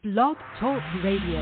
Blog Talk Radio.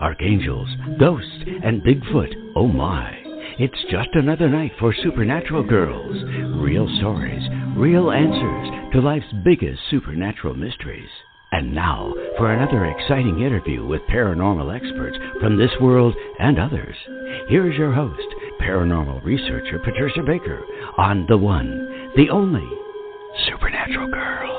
Archangels, ghosts, and Bigfoot, oh my. It's just another night for Supernatural Girls. Real stories, real answers to life's biggest supernatural mysteries. And now for another exciting interview with paranormal experts from this world and others. Here's your host, paranormal researcher Patricia Baker, on the one, the only Supernatural Girls.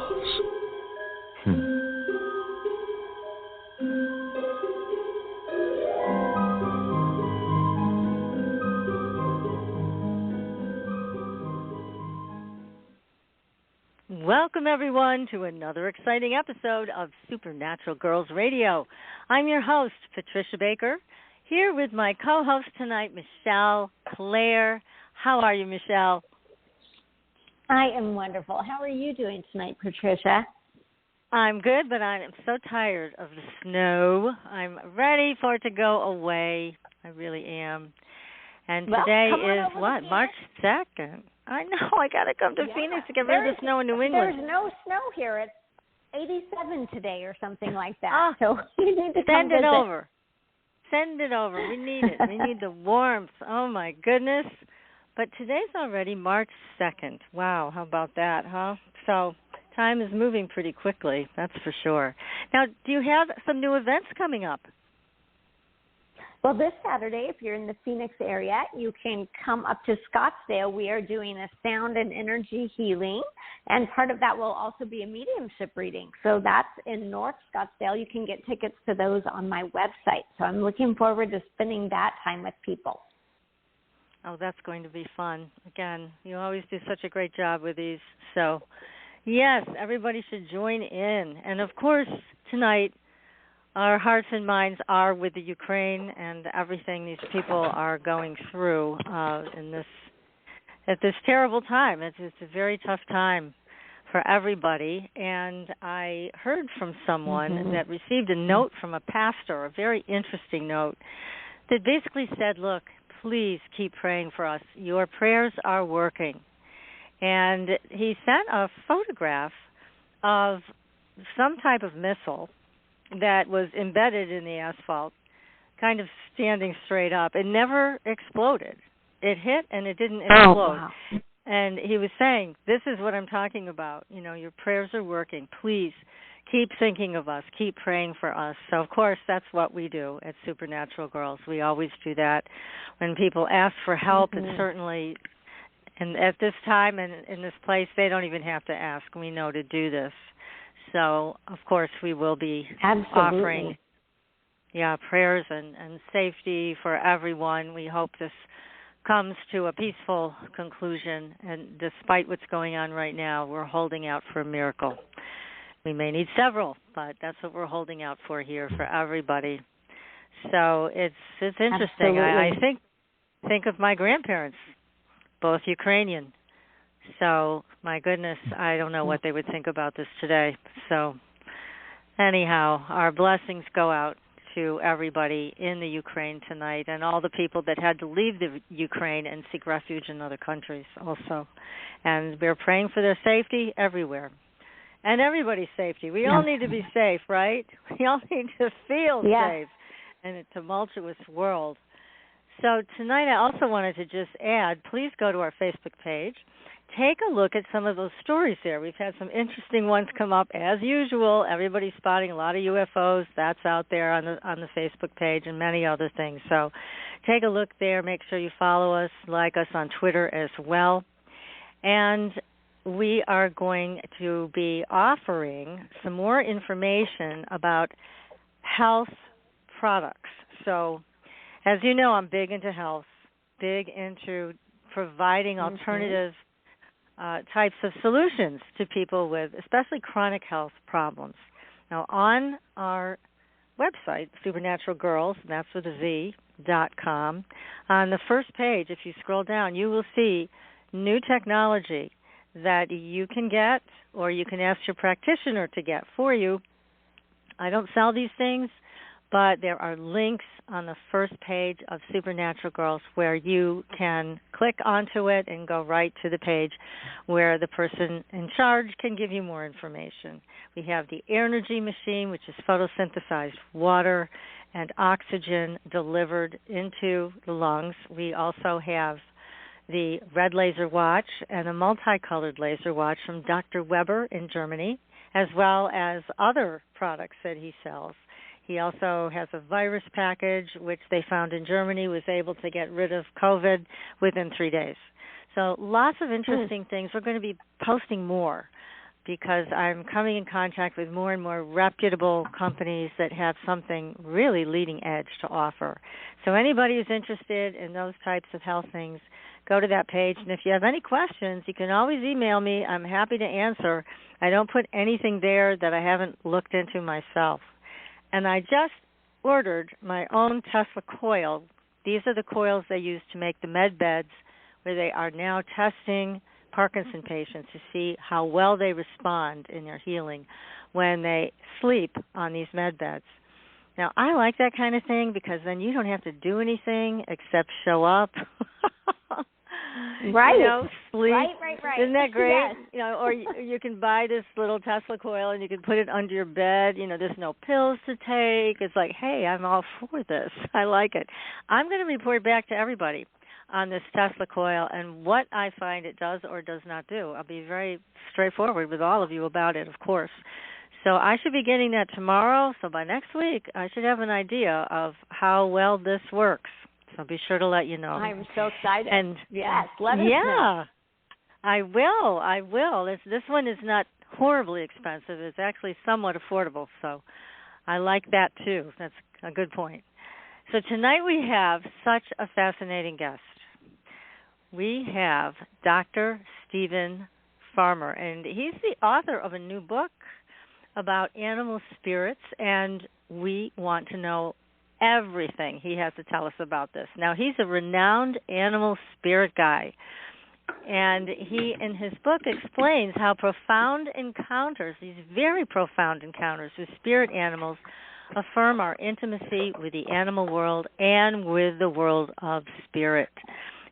Welcome, everyone, to another exciting episode of Supernatural Girls Radio. I'm your host, Patricia Baker, here with my co-host tonight, Michelle Claire. How are you, Michelle? I am wonderful. How are you doing tonight, Patricia? I'm good, but I am so tired of the snow. I'm ready for it to go away. I really am. And today is what, March 2nd? I know, I got to come to Phoenix to get rid of the snow in New England. There's no snow here. It's 87 today or something like that. So you need to send it over. Send it over. We need it. We need the warmth. Oh, my goodness. But today's already March 2nd. Wow, how about that, huh? So time is moving pretty quickly, that's for sure. Now, do you have some new events coming up? Well, this Saturday, if you're in the Phoenix area, you can come up to Scottsdale. We are doing a sound and energy healing, and part of that will also be a mediumship reading. So that's in North Scottsdale. You can get tickets to those on my website. So I'm looking forward to spending that time with people. Oh, that's going to be fun. Again, you always do such a great job with these. So, yes, everybody should join in. And, of course, tonight, our hearts and minds are with the Ukraine and everything these people are going through at this terrible time. It's a very tough time for everybody. And I heard from someone that received a note from a pastor, a very interesting note, that basically said, look, please keep praying for us. Your prayers are working. And he sent a photograph of some type of missile that was embedded in the asphalt, kind of standing straight up. It never exploded. It hit and it didn't explode. Oh, wow. And he was saying, this is what I'm talking about. You know, your prayers are working. Please keep thinking of us. Keep praying for us. So, of course, that's what we do at Supernatural Girls. We always do that. When people ask for help, and certainly and at this time and in this place, they don't even have to ask. We know to do this. So, of course, we will be offering prayers and safety for everyone. We hope this comes to a peaceful conclusion. And despite what's going on right now, we're holding out for a miracle. We may need several, but that's what we're holding out for here for everybody. So it's interesting. I think of my grandparents, both Ukrainian. So, my goodness, I don't know what they would think about this today. So, anyhow, our blessings go out to everybody in the Ukraine tonight and all the people that had to leave the Ukraine and seek refuge in other countries also. And we're praying for their safety everywhere. And everybody's safety. We all need to be safe, right? We all need to feel safe in a tumultuous world. So tonight I also wanted to just add, please go to our Facebook page. Take a look at some of those stories there. We've had some interesting ones come up as usual. Everybody's spotting a lot of UFOs. That's out there on the Facebook page and many other things. So take a look there. Make sure you follow us, like us on Twitter as well. And we are going to be offering some more information about health products. So as you know, I'm big into health, big into providing alternative types of solutions to people with especially chronic health problems. Now, on our website, Supernatural Girls, that's with a Z.com, on the first page, if you scroll down, you will see new technology that you can get or you can ask your practitioner to get for you. I don't sell these things, but there are links on the first page of Supernatural Girls where you can click onto it and go right to the page where the person in charge can give you more information. We have the Energy Machine, which is photosynthesized water and oxygen delivered into the lungs. We also have the Red Laser Watch and a multicolored laser watch from Dr. Weber in Germany, as well as other products that he sells. He also has a virus package, which they found in Germany was able to get rid of COVID within 3 days. So lots of interesting things. We're going to be posting more because I'm coming in contact with more and more reputable companies that have something really leading edge to offer. So anybody who's interested in those types of health things, go to that page. And if you have any questions, you can always email me. I'm happy to answer. I don't put anything there that I haven't looked into myself. And I just ordered my own Tesla coil. These are the coils they use to make the med beds, where they are now testing Parkinson patients to see how well they respond in their healing when they sleep on these med beds. Now, I like that kind of thing because then you don't have to do anything except show up. Right. You know, sleep. Right. Isn't that great? Yes. You know, or you can buy this little Tesla coil and you can put it under your bed. You know, there's no pills to take. It's like, hey, I'm all for this. I like it. I'm going to report back to everybody on this Tesla coil and what I find it does or does not do. I'll be very straightforward with all of you about it, of course. So I should be getting that tomorrow. So by next week, I should have an idea of how well this works. So I'll be sure to let you know. I'm so excited. And yes, let us know. Yeah, I will. This one is not horribly expensive. It's actually somewhat affordable. So I like that too. That's a good point. So tonight we have such a fascinating guest. We have Dr. Stephen Farmer, and he's the author of a new book about animal spirits, and we want to know everything he has to tell us about this. Now, he's a renowned animal spirit guy, and he, in his book, explains how profound encounters, these very profound encounters with spirit animals, affirm our intimacy with the animal world and with the world of spirit.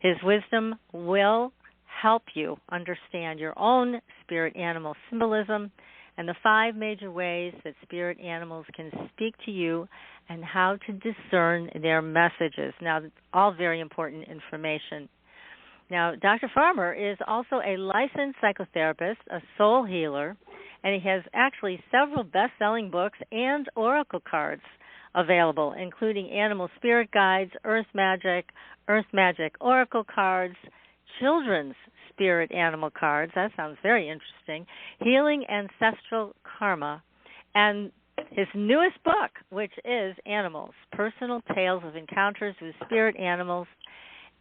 His wisdom will help you understand your own spirit animal symbolism and the 5 major ways that spirit animals can speak to you and how to discern their messages. Now, all very important information. Now, Dr. Farmer is also a licensed psychotherapist, a soul healer, and he has actually several best-selling books and oracle cards available, including Animal Spirit Guides, Earth Magic Oracle Cards, Children's Spirit Animal Cards, that sounds very interesting, Healing Ancestral Karma, and his newest book, which is Animals, Personal Tales of Encounters with Spirit Animals,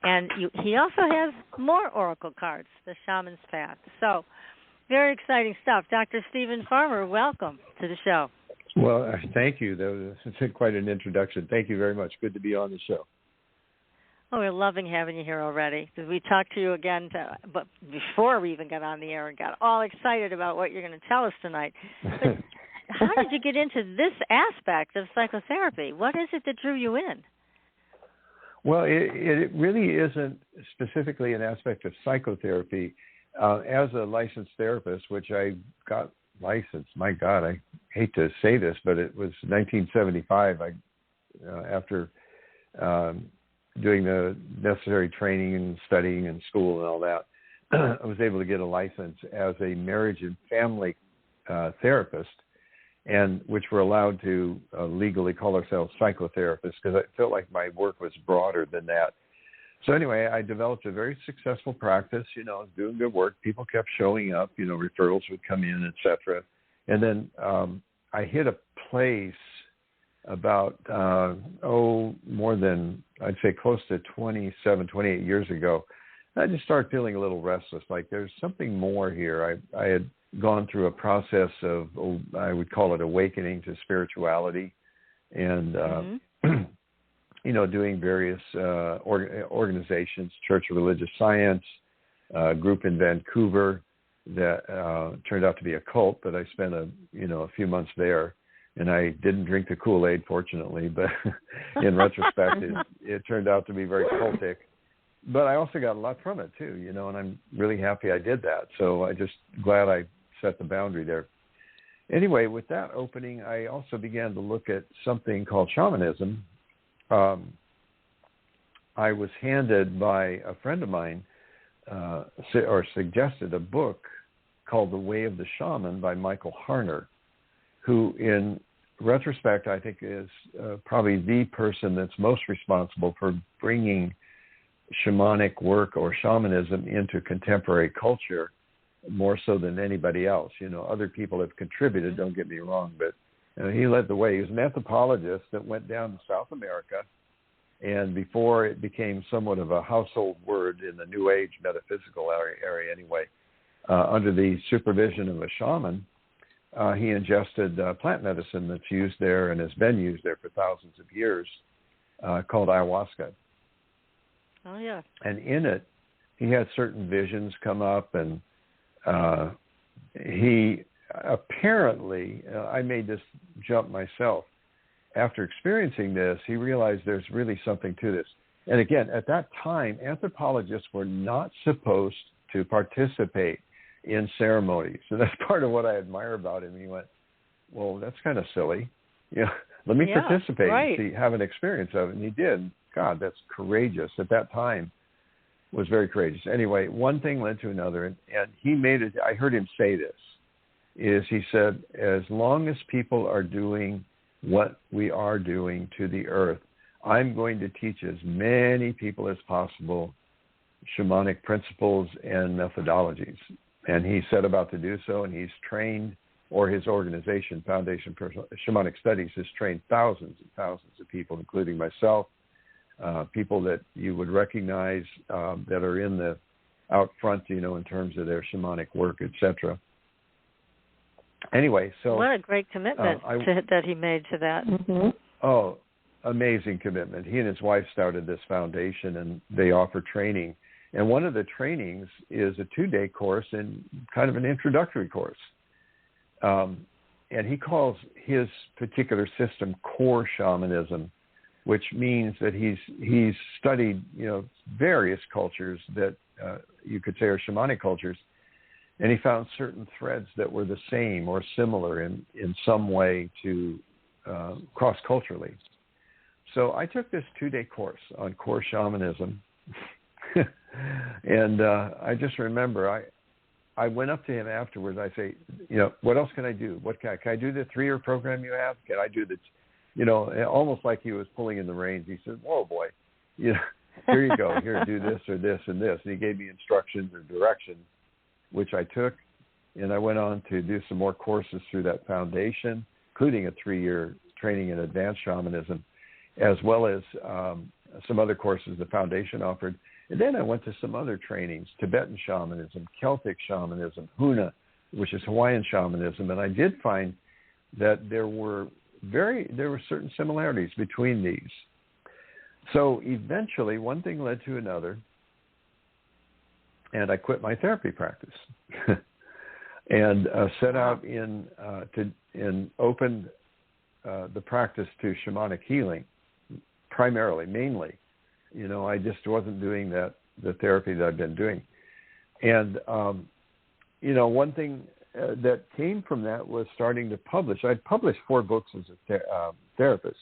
and he also has more oracle cards, The Shaman's Path. So, very exciting stuff. Dr. Stephen Farmer, welcome to the show. Well, thank you. That was quite an introduction. Thank you very much. Good to be on the show. Oh, we're loving having you here already because we talked to you again but before we even got on the air and got all excited about what you're going to tell us tonight. But how did you get into this aspect of psychotherapy? What is it that drew you in? Well, it really isn't specifically an aspect of psychotherapy. As a licensed therapist, which I got licensed, my God, I hate to say this, but it was 1975. After doing the necessary training and studying in school and all that, I was able to get a license as a marriage and family therapist, and which we're allowed to legally call ourselves psychotherapists because I felt like my work was broader than that. So anyway, I developed a very successful practice, I was doing good work. People kept showing up, referrals would come in, et cetera. And then I hit a place about, more than, I'd say close to 27, 28 years ago. I just started feeling a little restless, like there's something more here. I had gone through a process of, I would call it awakening to spirituality, and doing various organizations, Church of Religious Science, a group in Vancouver that turned out to be a cult, but I spent a few months there. And I didn't drink the Kool-Aid, fortunately, but in retrospect, it turned out to be very cultic. But I also got a lot from it, too, you know, and I'm really happy I did that. So I just glad I set the boundary there. Anyway, with that opening, I also began to look at something called shamanism. I was handed by a friend of mine or suggested a book called The Way of the Shaman by Michael Harner, who in retrospect I think is probably the person that's most responsible for bringing shamanic work or shamanism into contemporary culture more so than anybody else. You know, other people have contributed, don't get me wrong, but he led the way. He was an anthropologist that went down to South America, and before it became somewhat of a household word in the New Age metaphysical area anyway, under the supervision of a shaman, he ingested plant medicine that's used there and has been used there for thousands of years called ayahuasca. Oh, yeah. And in it, he had certain visions come up, and he apparently, I made this jump myself, after experiencing this, he realized there's really something to this. And again, at that time, anthropologists were not supposed to participate in ceremonies. So that's part of what I admire about him. He went, well, that's kind of silly. You know, let me participate and see, have an experience of it. And he did. God, that's courageous. At that time, was very courageous. Anyway, one thing led to another, and he made it. I heard him say this, is he said, as long as people are doing what we are doing to the earth, I'm going to teach as many people as possible shamanic principles and methodologies. And he set about to do so, and he's trained, or his organization, Foundation for Shamanic Studies, has trained thousands and thousands of people, including myself, people that you would recognize that are in the out front, you know, in terms of their shamanic work, etc. Anyway, so what a great commitment that he made to that. Mm-hmm. Oh, amazing commitment. He and his wife started this foundation, and they offer training. And one of the trainings is a 2-day course and kind of an introductory course. And he calls his particular system core shamanism, which means that he's studied, you know, various cultures that you could say are shamanic cultures, and he found certain threads that were the same or similar in some way to cross-culturally. So I took this 2-day course on core shamanism, and I just remember I went up to him afterwards. I say, you know, what else can I do? What can I do the 3-year program you have? Can I do the, you know, almost like he was pulling in the reins. He said, whoa, boy, you know, here you go. Here, do this or this and this. And he gave me instructions or directions, which I took, and I went on to do some more courses through that foundation, including a 3-year training in advanced shamanism, as well as some other courses the foundation offered. And then I went to some other trainings, Tibetan shamanism, Celtic shamanism, Huna, which is Hawaiian shamanism. And I did find that there were certain similarities between these. So eventually one thing led to another, and I quit my therapy practice and set out and opened the practice to shamanic healing, mainly. You know, I just wasn't doing the therapy that I've been doing. And, you know, one thing that came from that was starting to publish. I'd published 4 books as a therapist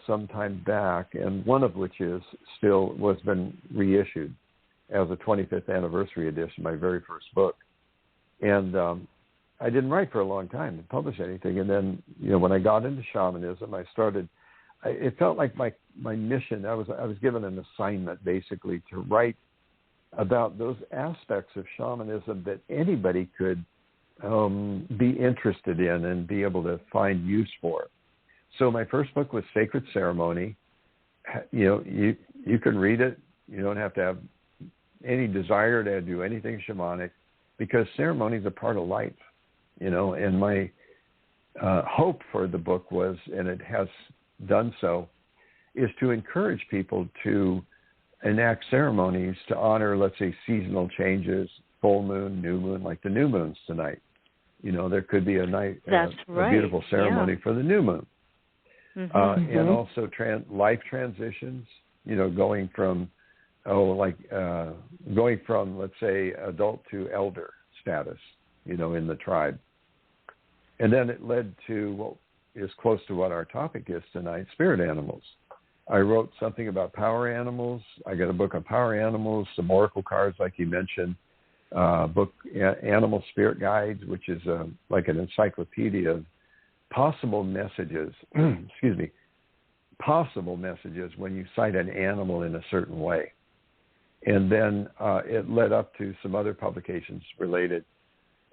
some time back, and one of which was been reissued as a 25th anniversary edition, my very first book. And I didn't write for a long time to publish anything. And then, you know, when I got into shamanism, it felt like my mission. I was given an assignment basically to write about those aspects of shamanism that anybody could be interested in and be able to find use for. So my first book was Sacred Ceremony. You know, you can read it. You don't have to have any desire to do anything shamanic, because ceremony is a part of life, you know. And my hope for the book was, and it has done so, is to encourage people to enact ceremonies to honor, let's say, seasonal changes, full moon, new moon, like the new moon's tonight. You know, there could be a night, That's a beautiful ceremony for the new moon. Mm-hmm. And also life transitions, you know, going from, let's say, adult to elder status, you know, in the tribe. And then it led to what is close to what our topic is tonight, spirit animals. I wrote something about power animals. I got a book on power animals, some oracle cards, like you mentioned, book, Animal Spirit Guides, which is like an encyclopedia of possible messages, possible messages when you sight an animal in a certain way. And then it led up to some other publications related.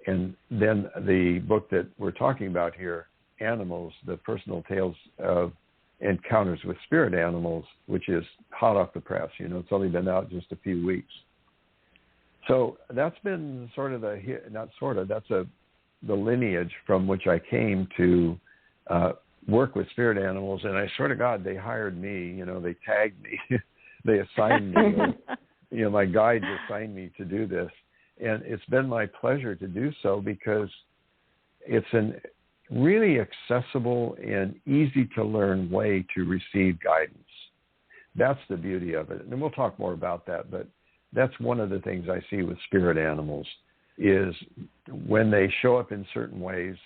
And then the book that we're talking about here, Animals, the Personal Tales of Encounters with Spirit Animals, which is hot off the press. You know, it's only been out just a few weeks. So that's been the lineage from which I came to work with spirit animals. And I swear to God, they hired me, you know, they tagged me, they assigned me, you know, my guides assigned me to do this. And it's been my pleasure to do so because it's a really accessible and easy to learn way to receive guidance. That's the beauty of it. And we'll talk more about that, but that's one of the things I see with spirit animals is when they show up in certain ways,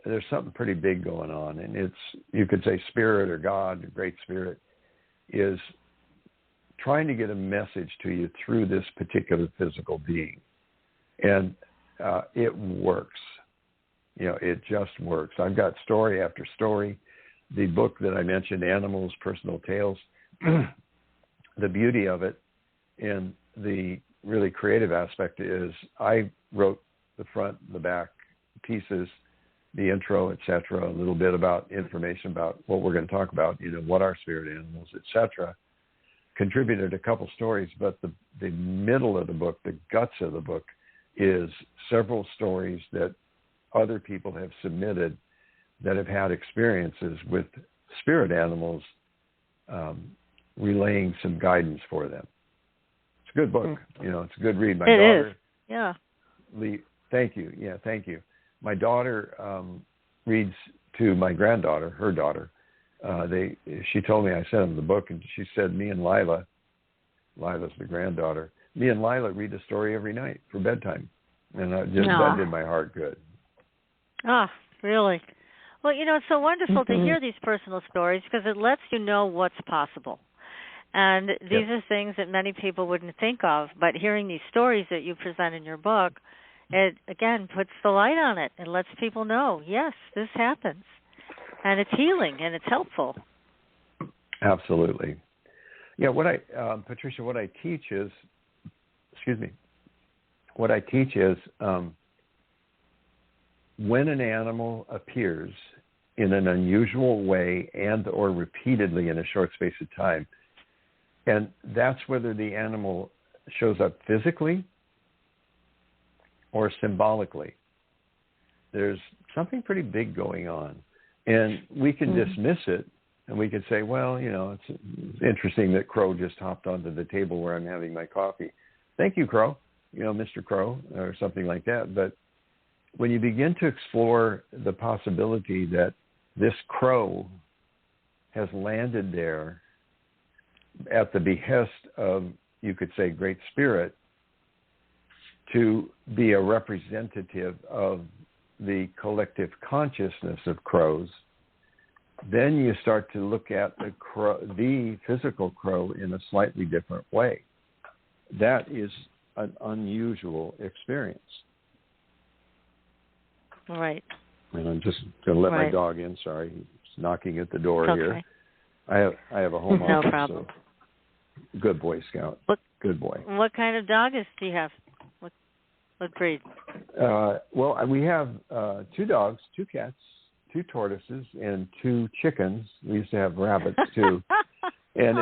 there's something pretty big going on. And it's, you could say spirit or God, great spirit, is trying to get a message to you through this particular physical being. And it works. You know, it just works. I've got story after story. The book that I mentioned, Animals, Personal Tales, the beauty of it and the really creative aspect is I wrote the front, the back pieces, the intro, etc., a little bit about information about what we're going to talk about, you know, what are spirit animals, etc. Contributed a couple stories, but the middle of the book, the guts of the book, is several stories that other people have submitted that have had experiences with spirit animals, relaying some guidance for them. It's a good book. You know, it's a good read. My daughter is. Yeah. Thank you. Yeah, thank you. My daughter reads to my granddaughter, her daughter. She told me I sent them the book, and she said, me and Lila's the granddaughter, me and Lila read a story every night for bedtime. And that did my heart good. Ah, really? Well, you know, it's so wonderful to hear these personal stories because it lets you know what's possible. And these are things that many people wouldn't think of. But hearing these stories that you present in your book, it, again, puts the light on it and lets people know, yes, this happens. And it's healing and it's helpful. Absolutely. Yeah, Patricia, what I teach is, when an animal appears in an unusual way and or repeatedly in a short space of time, and that's whether the animal shows up physically or symbolically, there's something pretty big going on. And we can dismiss it, and we could say, well, you know, it's interesting that Crow just hopped onto the table where I'm having my coffee. Thank you, Crow, you know, Mr. Crow, or something like that. But when you begin to explore the possibility that this crow has landed there at the behest of, you could say, Great Spirit, to be a representative of the collective consciousness of crows, then you start to look at the physical crow in a slightly different way. That is an unusual experience. Right. And I'm just going to let my dog in. Sorry, he's knocking at the door here. I have a home office. No problem. So good Boy Scout. Good boy. What kind of dog do you have? What breed? Well, we have 2 dogs, 2 cats, 2 tortoises, and 2 chickens. We used to have rabbits too. And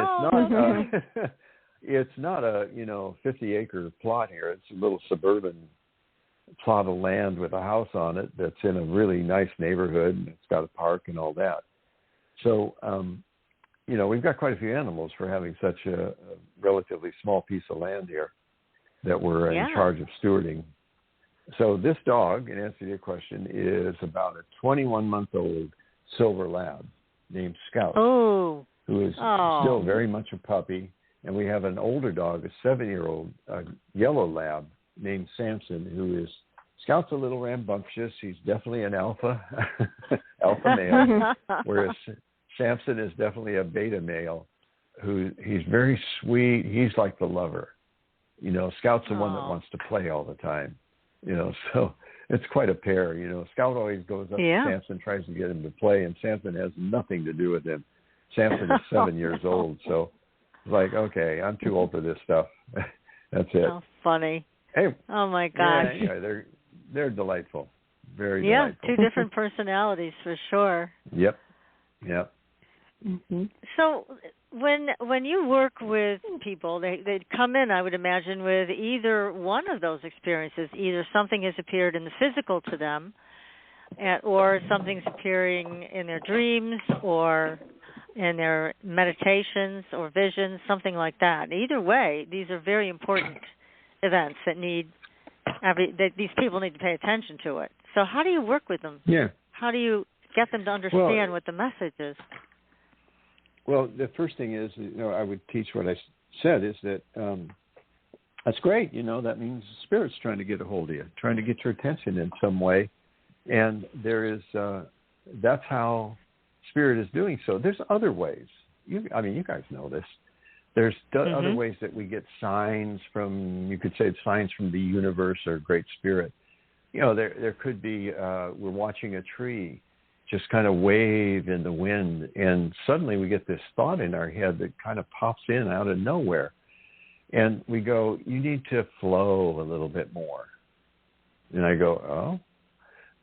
it's not a 50-acre plot here. It's a little suburban plot of land with a house on it that's in a really nice neighborhood, and it's got a park and all that. So, we've got quite a few animals for having such a relatively small piece of land here that we're in charge of stewarding. So this dog, in answer to your question, is about a 21-month-old silver lab named Scout, who is still very much a puppy. And we have an older dog, a 7-year-old yellow lab named Samson, who is, Scout's a little rambunctious. He's definitely an alpha male, whereas Samson is definitely a beta male. He's very sweet. He's like the lover. Scout's the one that wants to play all the time. So it's quite a pair. Scout always goes up to Samson, tries to get him to play, and Samson has nothing to do with him. Samson is 7 years old, so it's like, okay, I'm too old for this stuff. That's it. Oh, funny. Hey, oh my gosh. Yeah, they're delightful. Very delightful. Yeah, 2 different personalities for sure. Yep. Mm-hmm. So when you work with people, they come in, I would imagine, with either one of those experiences. Either something has appeared in the physical to them, or something's appearing in their dreams or in their meditations or visions, something like that. Either way, these are very important events that these people need to pay attention to it. So how do you work with them? Yeah. How do you get them to understand what the message is? Well, the first thing is, I would teach what I said is that that's great. That means the Spirit's trying to get a hold of you, trying to get your attention in some way. And there is, that's how Spirit is doing so. There's other ways. You guys know this. There's other ways that we get signs from, you could say it's signs from the universe or Great Spirit. There could be, we're watching a tree just kind of wave in the wind, and suddenly we get this thought in our head that kind of pops in out of nowhere. And we go, you need to flow a little bit more. And I go, oh,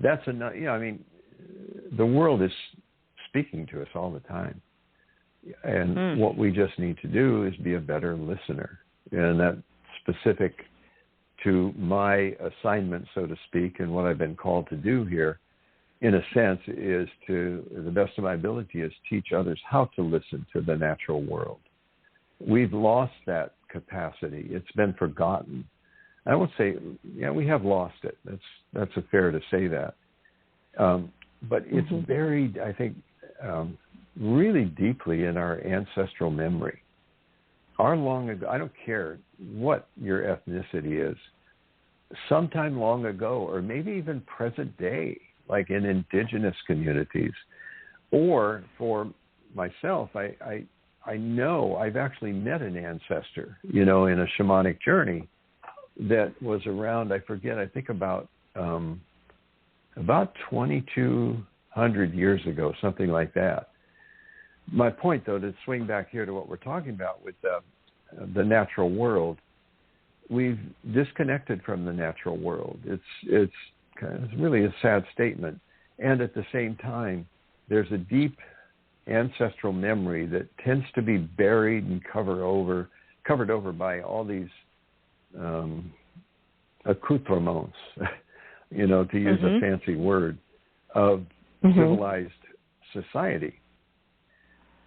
that's enough. The world is speaking to us all the time. And what we just need to do is be a better listener. And that's specific to my assignment, so to speak, and what I've been called to do here, in a sense, is to the best of my ability is teach others how to listen to the natural world. We've lost that capacity. It's been forgotten. I won't say, we have lost it. That's fair to say that. But it's buried, I think, really deeply in our ancestral memory. Long ago, I don't care what your ethnicity is, sometime long ago, or maybe even present day, like in indigenous communities, or for myself, I know I've actually met an ancestor, in a shamanic journey that was around, I think about 2,200 years ago, something like that. My point, though, to swing back here to what we're talking about with the natural world, we've disconnected from the natural world. It's really a sad statement. And at the same time, there's a deep ancestral memory that tends to be buried and covered over by all these accoutrements, to use a fancy word, of civilized society.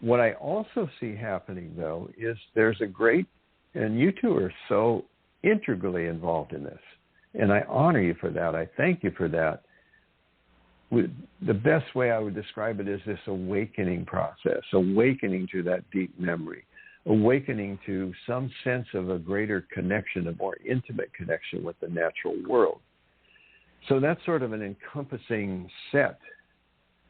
What I also see happening, though, is there's a great, and you two are so integrally involved in this, and I honor you for that. I thank you for that. The best way I would describe it is this awakening process, awakening to that deep memory, awakening to some sense of a greater connection, a more intimate connection with the natural world. So that's sort of an encompassing set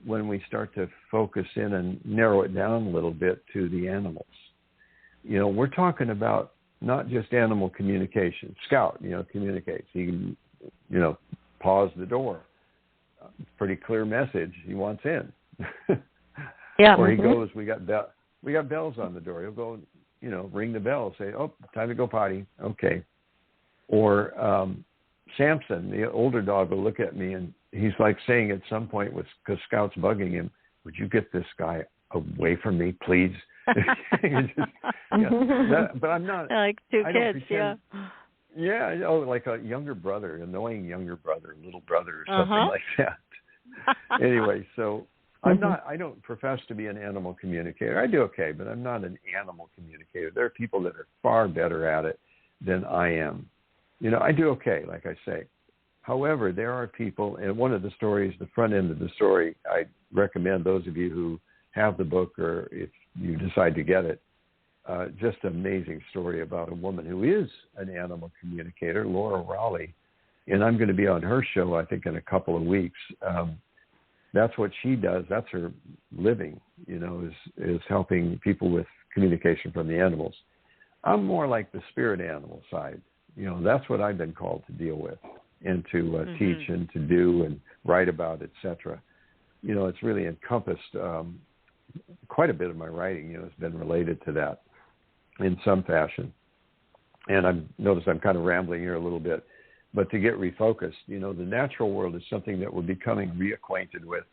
when we start to focus in and narrow it down a little bit to the animals. We're talking about not just animal communication. Scout, communicates. He can, pause the door. Pretty clear message. He wants in. Yeah. Or he goes, we got bells on the door. He'll go, ring the bell, say, oh, time to go potty. Okay. Or Samson, the older dog, will look at me and he's like saying at some point, because Scout's bugging him, would you get this guy away from me, please? But I'm not. Like two kids, pretend, yeah. Like a younger brother, annoying younger brother, little brother, or something like that. Anyway, so I don't profess to be an animal communicator. I do okay, but I'm not an animal communicator. There are people that are far better at it than I am. I do okay, like I say. However, there are people, and one of the stories, the front end of the story, I recommend those of you who have the book or if you decide to get it, just an amazing story about a woman who is an animal communicator, Laura Raleigh, and I'm going to be on her show, I think, in a couple of weeks. That's what she does. That's her living, is helping people with communication from the animals. I'm more like the spirit animal side. That's what I've been called to deal with and to teach and to do and write about, etc. It's really encompassed quite a bit of my writing, has been related to that in some fashion. And I've noticed I'm kind of rambling here a little bit, but to get refocused, the natural world is something that we're becoming reacquainted with.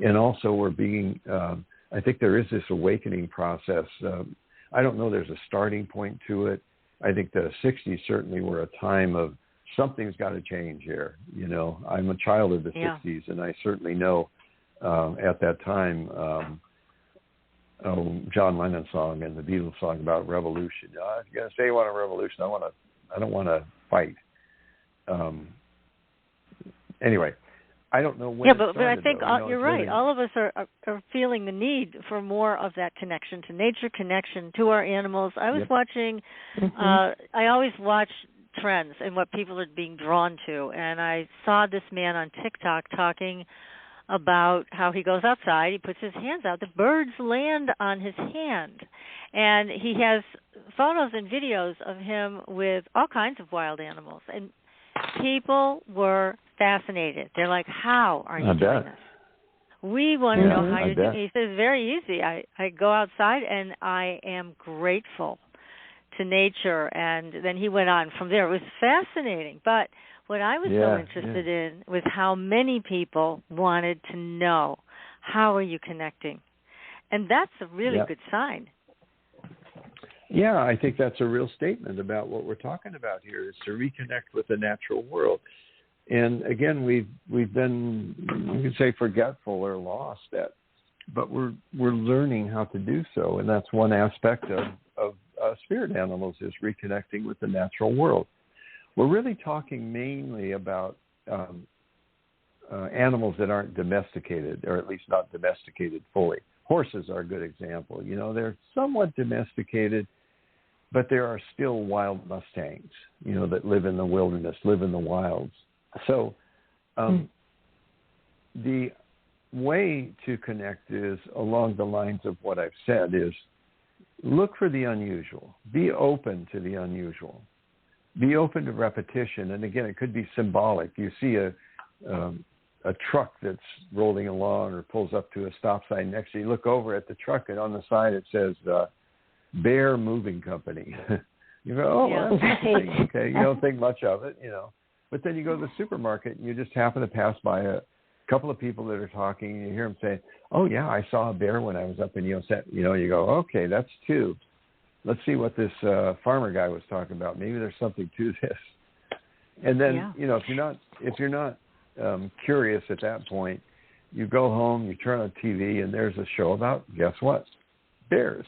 And also we're being, I think there is this awakening process. I don't know there's a starting point to it. I think the 60s certainly were a time of something's got to change here. I'm a child of the 60s, and I certainly know at that time, John Lennon's song and the Beatles song about revolution. If you're going to say you want a revolution, I don't want to fight. Anyway, I don't know when. Yeah, but I think you're right. All of us are feeling the need for more of that connection to nature, connection to our animals. I was watching. I always watch trends and what people are being drawn to, and I saw this man on TikTok talking about how he goes outside, he puts his hands out, the birds land on his hand, and he has photos and videos of him with all kinds of wild animals, and people were fascinated. They're like, how are you doing this? We want to know how you do it. He says, very easy. I go outside and I am grateful to nature. And then he went on from there. It was fascinating. But what I was so interested in was how many people wanted to know, how are you connecting? And that's a really good sign. Yeah, I think that's a real statement about what we're talking about here, is to reconnect with the natural world. And again, we've been, you could say, forgetful or lost that, but we're learning how to do so. And that's one aspect of spirit animals, is reconnecting with the natural world. We're really talking mainly about animals that aren't domesticated, or at least not domesticated fully. Horses are a good example. They're somewhat domesticated, but there are still wild Mustangs, that live in the wilderness, live in the wilds. So the way to connect is along the lines of what I've said, is look for the unusual. Be open to the unusual. Be open to repetition. And again, it could be symbolic. You see a truck that's rolling along or pulls up to a stop sign next to you. You look over at the truck, and on the side it says Bear Moving Company. You go, that's interesting. Okay, you don't think much of it, But then you go to the supermarket and you just happen to pass by a couple of people that are talking, and you hear them say, oh, yeah, I saw a bear when I was up in Yosemite. You go, okay, that's two. Let's see what this farmer guy was talking about. Maybe there's something to this. And then, if you're not curious at that point, you go home, you turn on TV, and there's a show about, guess what? Bears.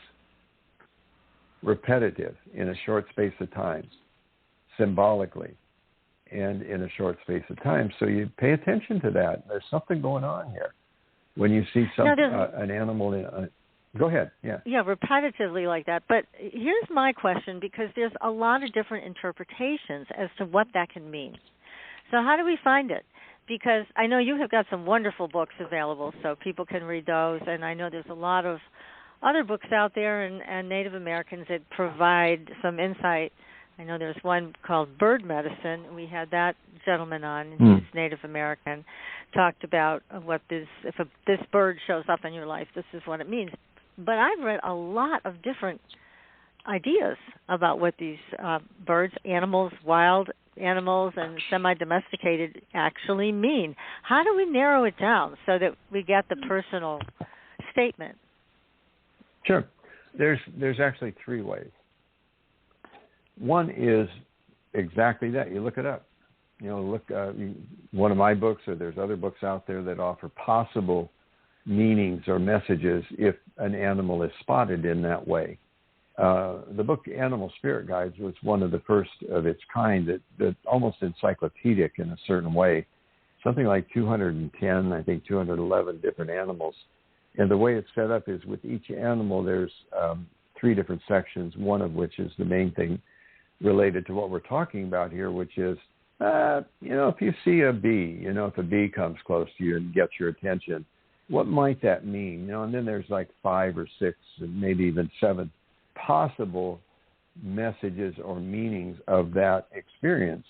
Repetitive in a short space of time, symbolically, and in a short space of time. So you pay attention to that. There's something going on here. When you see an animal go ahead. Yeah. Yeah, repetitively like that. But here's my question, because there's a lot of different interpretations as to what that can mean. So how do we find it? Because I know you have got some wonderful books available, so people can read those. And I know there's a lot of other books out there and Native Americans that provide some insight. I know there's one called Bird Medicine. We had that gentleman on, he's Native American, talked about what this bird shows up in your life, this is what it means. But I've read a lot of different ideas about what these birds, animals, wild animals, and semi-domesticated actually mean. How do we narrow it down so that we get the personal statement? Sure. There's actually three ways. One is exactly that. You look it up. One of my books, or there's other books out there that offer possible meanings or messages if an animal is spotted in that way. The book Animal Spirit Guides was one of the first of its kind that almost encyclopedic in a certain way. Something like 210, I think 211 different animals. And the way it's set up is with each animal, there's 3 different sections, one of which is the main thing related to what we're talking about here, which is, if you see a bee, if a bee comes close to you and gets your attention, what might that mean? And then there's like 5 or 6 and maybe even 7 possible messages or meanings of that experience.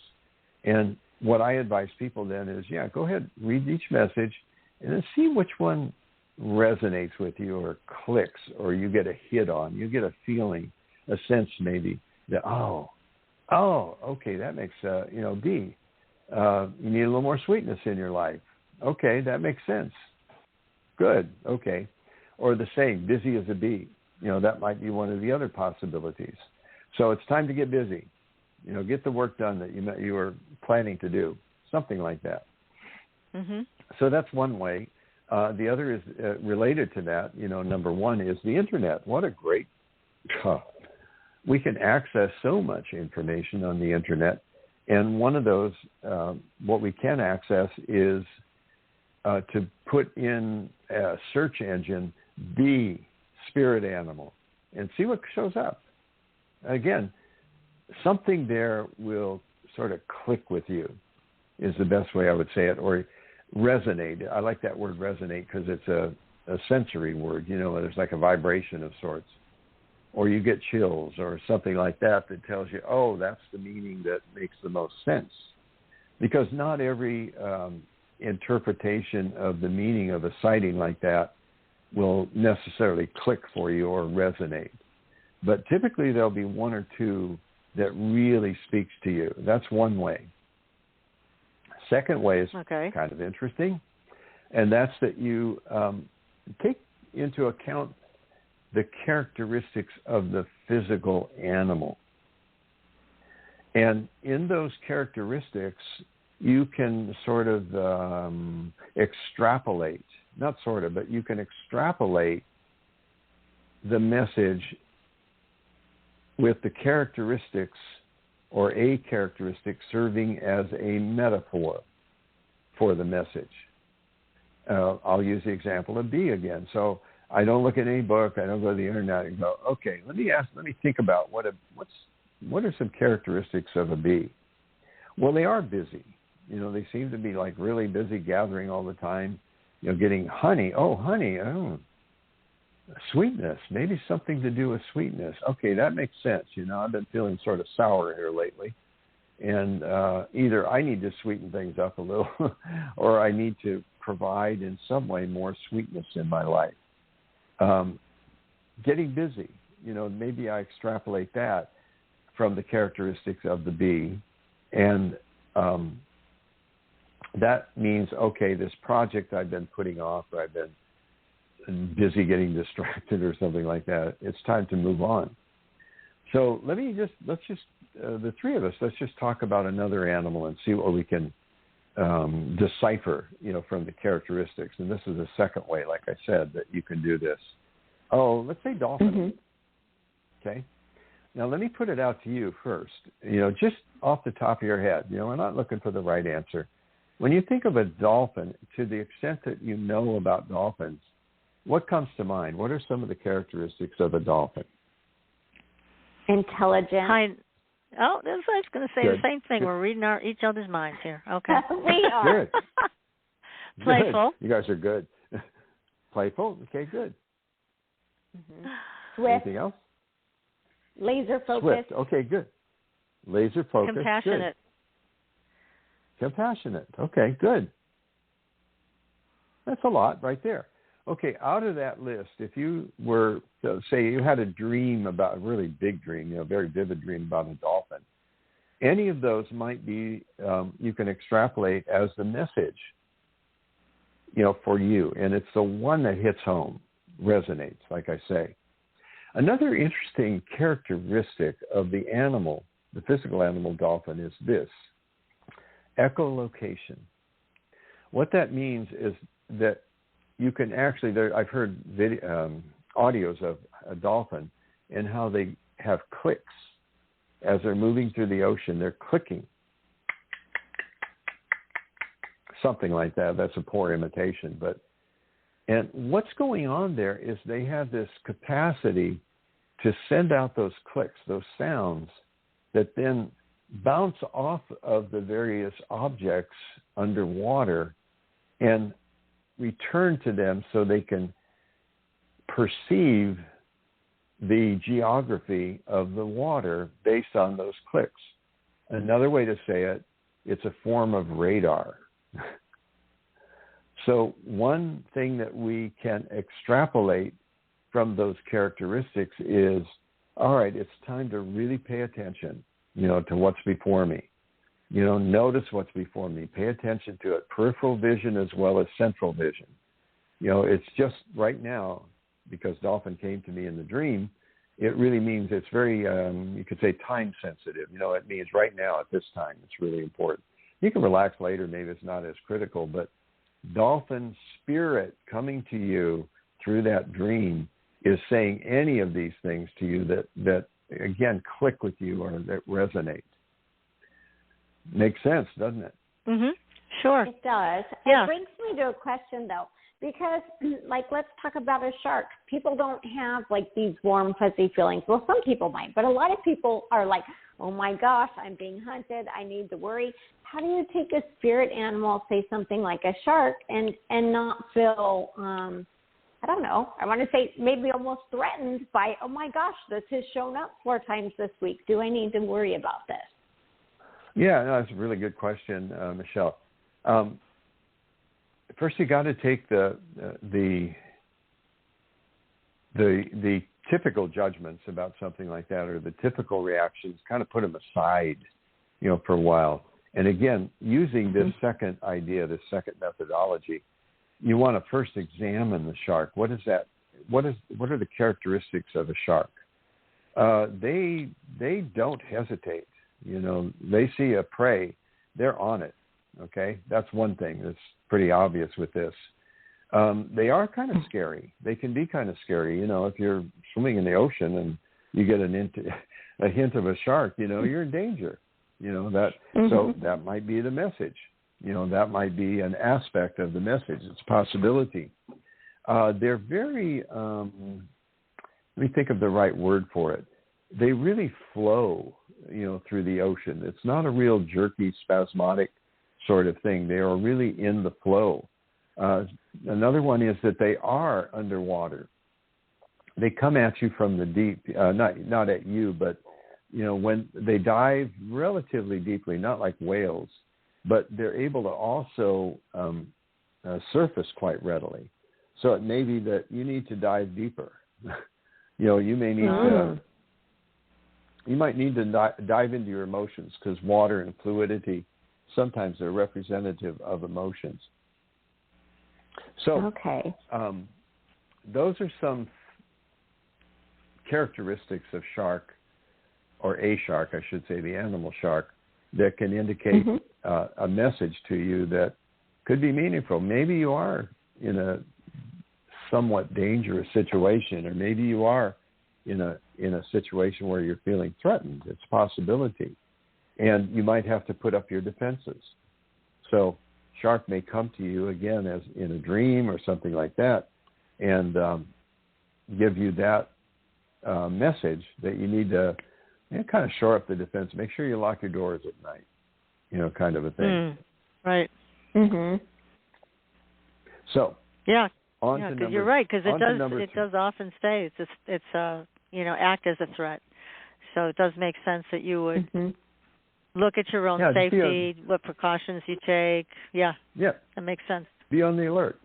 And what I advise people then is, go ahead, read each message and then see which one resonates with you or clicks or you get a hit on, you get a feeling, a sense maybe that, okay, that makes, bee. You need a little more sweetness in your life. Okay, that makes sense. Good, okay. Or the same, busy as a bee. That might be one of the other possibilities. So it's time to get busy. Get the work done that you were planning to do, something like that. Mm-hmm. So that's one way. The other is related to that. Number one is the internet. What a great, we can access so much information on the internet. And one of those, what we can access is to put in a search engine, the spirit animal, and see what shows up. Again, something there will sort of click with you is the best way I would say it, or resonate. I like that word resonate because it's a sensory word. There's like a vibration of sorts. Or you get chills or something like that tells you, that's the meaning that makes the most sense. Because not every interpretation of the meaning of a sighting like that will necessarily click for you or resonate. But typically there'll be 1 or 2 that really speaks to you. That's one way. Second way is kind of interesting, and that's that you take into account the characteristics of the physical animal. And in those characteristics, you can sort of extrapolate, not sort of, but you can extrapolate the message with the characteristics or a characteristic serving as a metaphor for the message. I'll use the example of bee again. So I don't look at any book. I don't go to the internet and go, okay, let me think about what are some characteristics of a bee? Well, they are busy. They seem to be like really busy gathering all the time, getting honey. Sweetness, maybe something to do with sweetness. Okay, that makes sense. I've been feeling sort of sour here lately. And either I need to sweeten things up a little or I need to provide in some way more sweetness in my life. Getting busy, maybe I extrapolate that from the characteristics of the bee. And that means, okay, this project I've been putting off, or I've been busy getting distracted or something like that, it's time to move on. So let's just the 3 of us, let's just talk about another animal and see what we can decipher, from the characteristics. And this is the second way, like I said, that you can do this. Let's say dolphin. Mm-hmm. Okay. Now let me put it out to you first, just off the top of your head. We're not looking for the right answer. When you think of a dolphin, to the extent that you know about dolphins, what comes to mind? What are some of the characteristics of a dolphin? Intelligent. I was going to say the same thing. Good. We're reading each other's minds here. Okay. We are. Good. Playful. Good. You guys are good. Playful. Okay, good. Mm-hmm. Swift. Anything else? Laser focused. Swift. Okay, good. Laser focused. Compassionate. Good. Compassionate. Okay, good. That's a lot right there. Okay, out of that list, if you were, say you had a dream about, a really big dream, very vivid dream about a dolphin, any of those might be, you can extrapolate as the message, for you. And it's the one that hits home, resonates, like I say. Another interesting characteristic of the animal, the physical animal dolphin, is this: echolocation. What that means is that you can actually, I've heard audios of a dolphin, and how they have clicks as they're moving through the ocean. They're clicking. Something like that. That's a poor imitation. And what's going on there is they have this capacity to send out those clicks, those sounds, that then bounce off of the various objects underwater and return to them so they can perceive the geography of the water based on those clicks. Another way to say it, it's a form of radar. So one thing that we can extrapolate from those characteristics is, all right, it's time to really pay attention, to what's before me. Notice what's before me. Pay attention to it. Peripheral vision as well as central vision. It's just right now, because Dolphin came to me in the dream, it really means it's very, you could say, time sensitive. It means right now at this time, it's really important. You can relax later. Maybe it's not as critical, but Dolphin spirit coming to you through that dream is saying any of these things to you that again, click with you or that resonate. Makes sense, doesn't it? Mm-hmm. Sure. It does. Yeah. It brings me to a question, though, because, let's talk about a shark. People don't have, these warm, fuzzy feelings. Well, some people might, but a lot of people are like, oh, my gosh, I'm being hunted. I need to worry. How do you take a spirit animal, say something like a shark, and not feel, I don't know, I want to say maybe almost threatened by, oh, my gosh, this has shown up 4 times this week. Do I need to worry about this? Yeah, no, that's a really good question, Michelle. First, you got to take the typical judgments about something like that, or the typical reactions, kind of put them aside, for a while. And again, using this second idea, this second methodology, you want to first examine the shark. What is that? What are the characteristics of a shark? They don't hesitate. They see a prey, they're on it. Okay, that's one thing that's pretty obvious with this. They are kind of scary. They can be kind of scary. If you're swimming in the ocean and you get a hint of a shark, you're in danger. So that might be the message. That might be an aspect of the message. It's a possibility. They're very, let me think of the right word for it. They really flow, through the ocean. It's not a real jerky, spasmodic sort of thing. They are really in the flow. Another one is that they are underwater. They come at you from the deep, not at you, but, when they dive relatively deeply, not like whales, but they're able to also surface quite readily. So it may be that you need to dive deeper. You may need to, you might need to dive into your emotions, because water and fluidity, sometimes they're representative of emotions. So those are some characteristics of shark, or a shark, I should say, the animal shark, that can indicate a message to you that could be meaningful. Maybe you are in a somewhat dangerous situation, or maybe you are in a situation where you're feeling threatened. It's a possibility. And you might have to put up your defenses. So shark may come to you again as in a dream or something like that, and give you that message that you need to kind of shore up the defense. Make sure you lock your doors at night, kind of a thing. Right. So yeah, because you're right, because it does often stay. It's act as a threat. So it does make sense that you would look at your own safety, what precautions you take. Yeah, that makes sense. Be on the alert.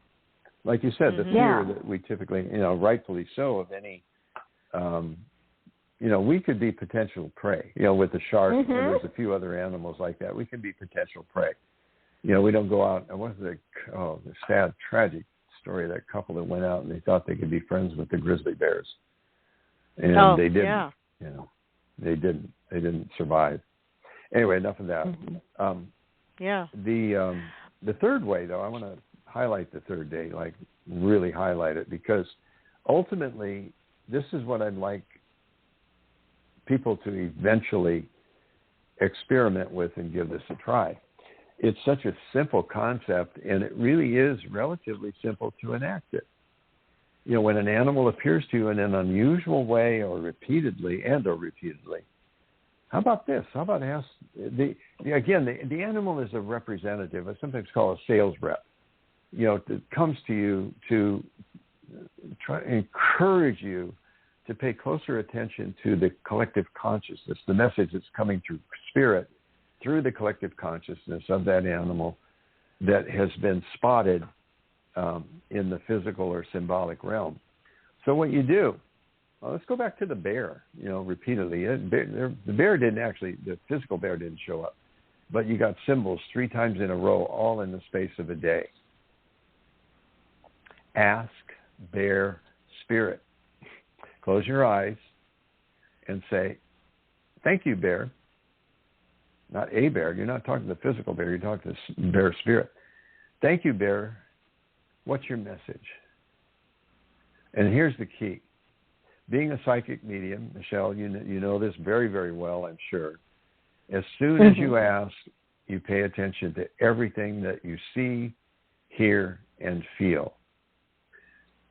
Like you said, the fear that we typically, rightfully so, of any, we could be potential prey, with the shark, and there's a few other animals like that. We can be potential prey. We don't go out, and what's the sad, tragic story of that couple that went out and they thought they could be friends with the grizzly bears. And they didn't. Yeah. They didn't survive. Anyway, enough of that. The third way, though, I want to highlight the third day, really highlight it, because ultimately this is what I'd like people to eventually experiment with and give this a try. It's such a simple concept, and it really is relatively simple to enact it. You know, when an animal appears to you in an unusual way or repeatedly, how about this? How about ask the animal is a representative, I sometimes call a sales rep. You know, it comes to you to try to encourage you to pay closer attention to the collective consciousness, the message that's coming through spirit, through the collective consciousness of that animal that has been spotted in the physical or symbolic realm. So what you do, let's go back to the bear, you know, repeatedly. The bear didn't actually, the physical bear didn't show up, but you got symbols 3 times in a row, all in the space of a day. Ask bear spirit. Close your eyes and say, thank you, bear. Not a bear. You're not talking to the physical bear. You're talking to the bear spirit. Thank you, bear. What's your message? And here's the key. Being a psychic medium, Michelle, you know this very, very well, I'm sure. As soon as you ask, you pay attention to everything that you see, hear, and feel.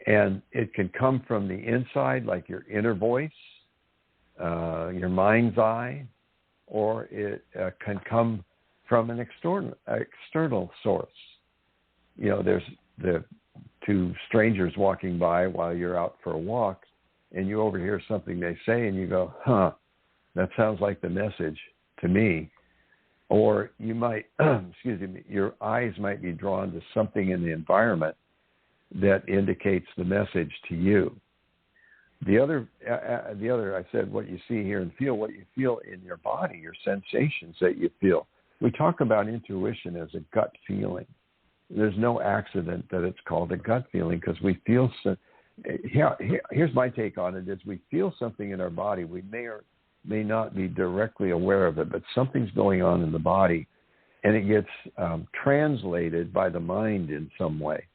And it can come from the inside, like your inner voice, your mind's eye, or it can come from an external source. You know, there's the 2 strangers walking by while you're out for a walk, and you overhear something they say, and you go, that sounds like the message to me. Or you might, your eyes might be drawn to something in the environment that indicates the message to you. The other, I said, what you see, hear, and feel, what you feel in your body, your sensations that you feel. We talk about intuition as a gut feeling. There's no accident that it's called a gut feeling, because we feel. Here's my take on it: is we feel something in our body. We may or may not be directly aware of it, but something's going on in the body, and it gets translated by the mind in some way.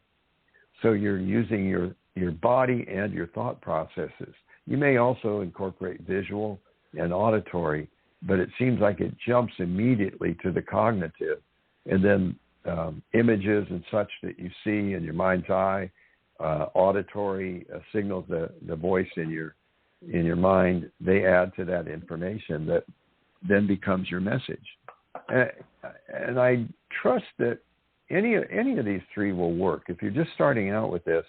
So you're using your body and your thought processes. You may also incorporate visual and auditory, but it seems like it jumps immediately to the cognitive, and then images and such that you see in your mind's eye, auditory signals, the voice in your mind, they add to that information that then becomes your message. And I trust that any of these 3 will work. If you're just starting out with this,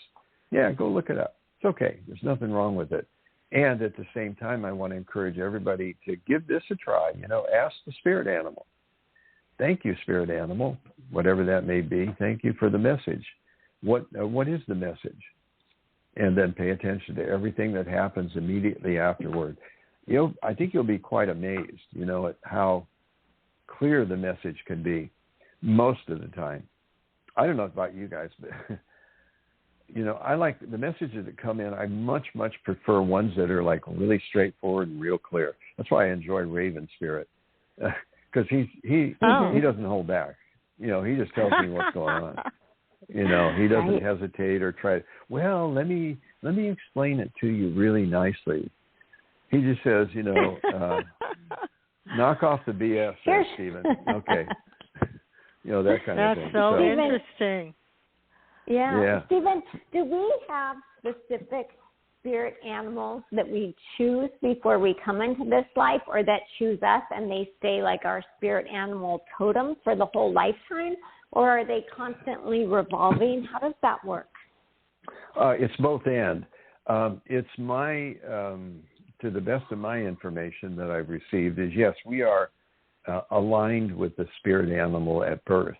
go look it up. It's okay. There's nothing wrong with it. And at the same time, I want to encourage everybody to give this a try. You know, ask the spirit animal. Thank you, spirit animal, whatever that may be. Thank you for the message. What is the message? And then pay attention to everything that happens immediately afterward. I think you'll be quite amazed, at how clear the message can be most of the time. I don't know about you guys, but I like the messages that come in. I much, much prefer ones that are like really straightforward and real clear. That's why I enjoy Raven Spirit, because he doesn't hold back. He just tells me what's going on. He doesn't hesitate or try. Well, let me explain it to you really nicely. He just says, knock off the BS there, Stephen. Okay. That kind of thing. That's so interesting. Yeah. Stephen, do we have specific spirit animals that we choose before we come into this life, or that choose us and they stay like our spirit animal totem for the whole lifetime? Or are they constantly revolving? How does that work? It's both and. It's my, to the best of my information that I've received, is yes, we are aligned with the spirit animal at birth,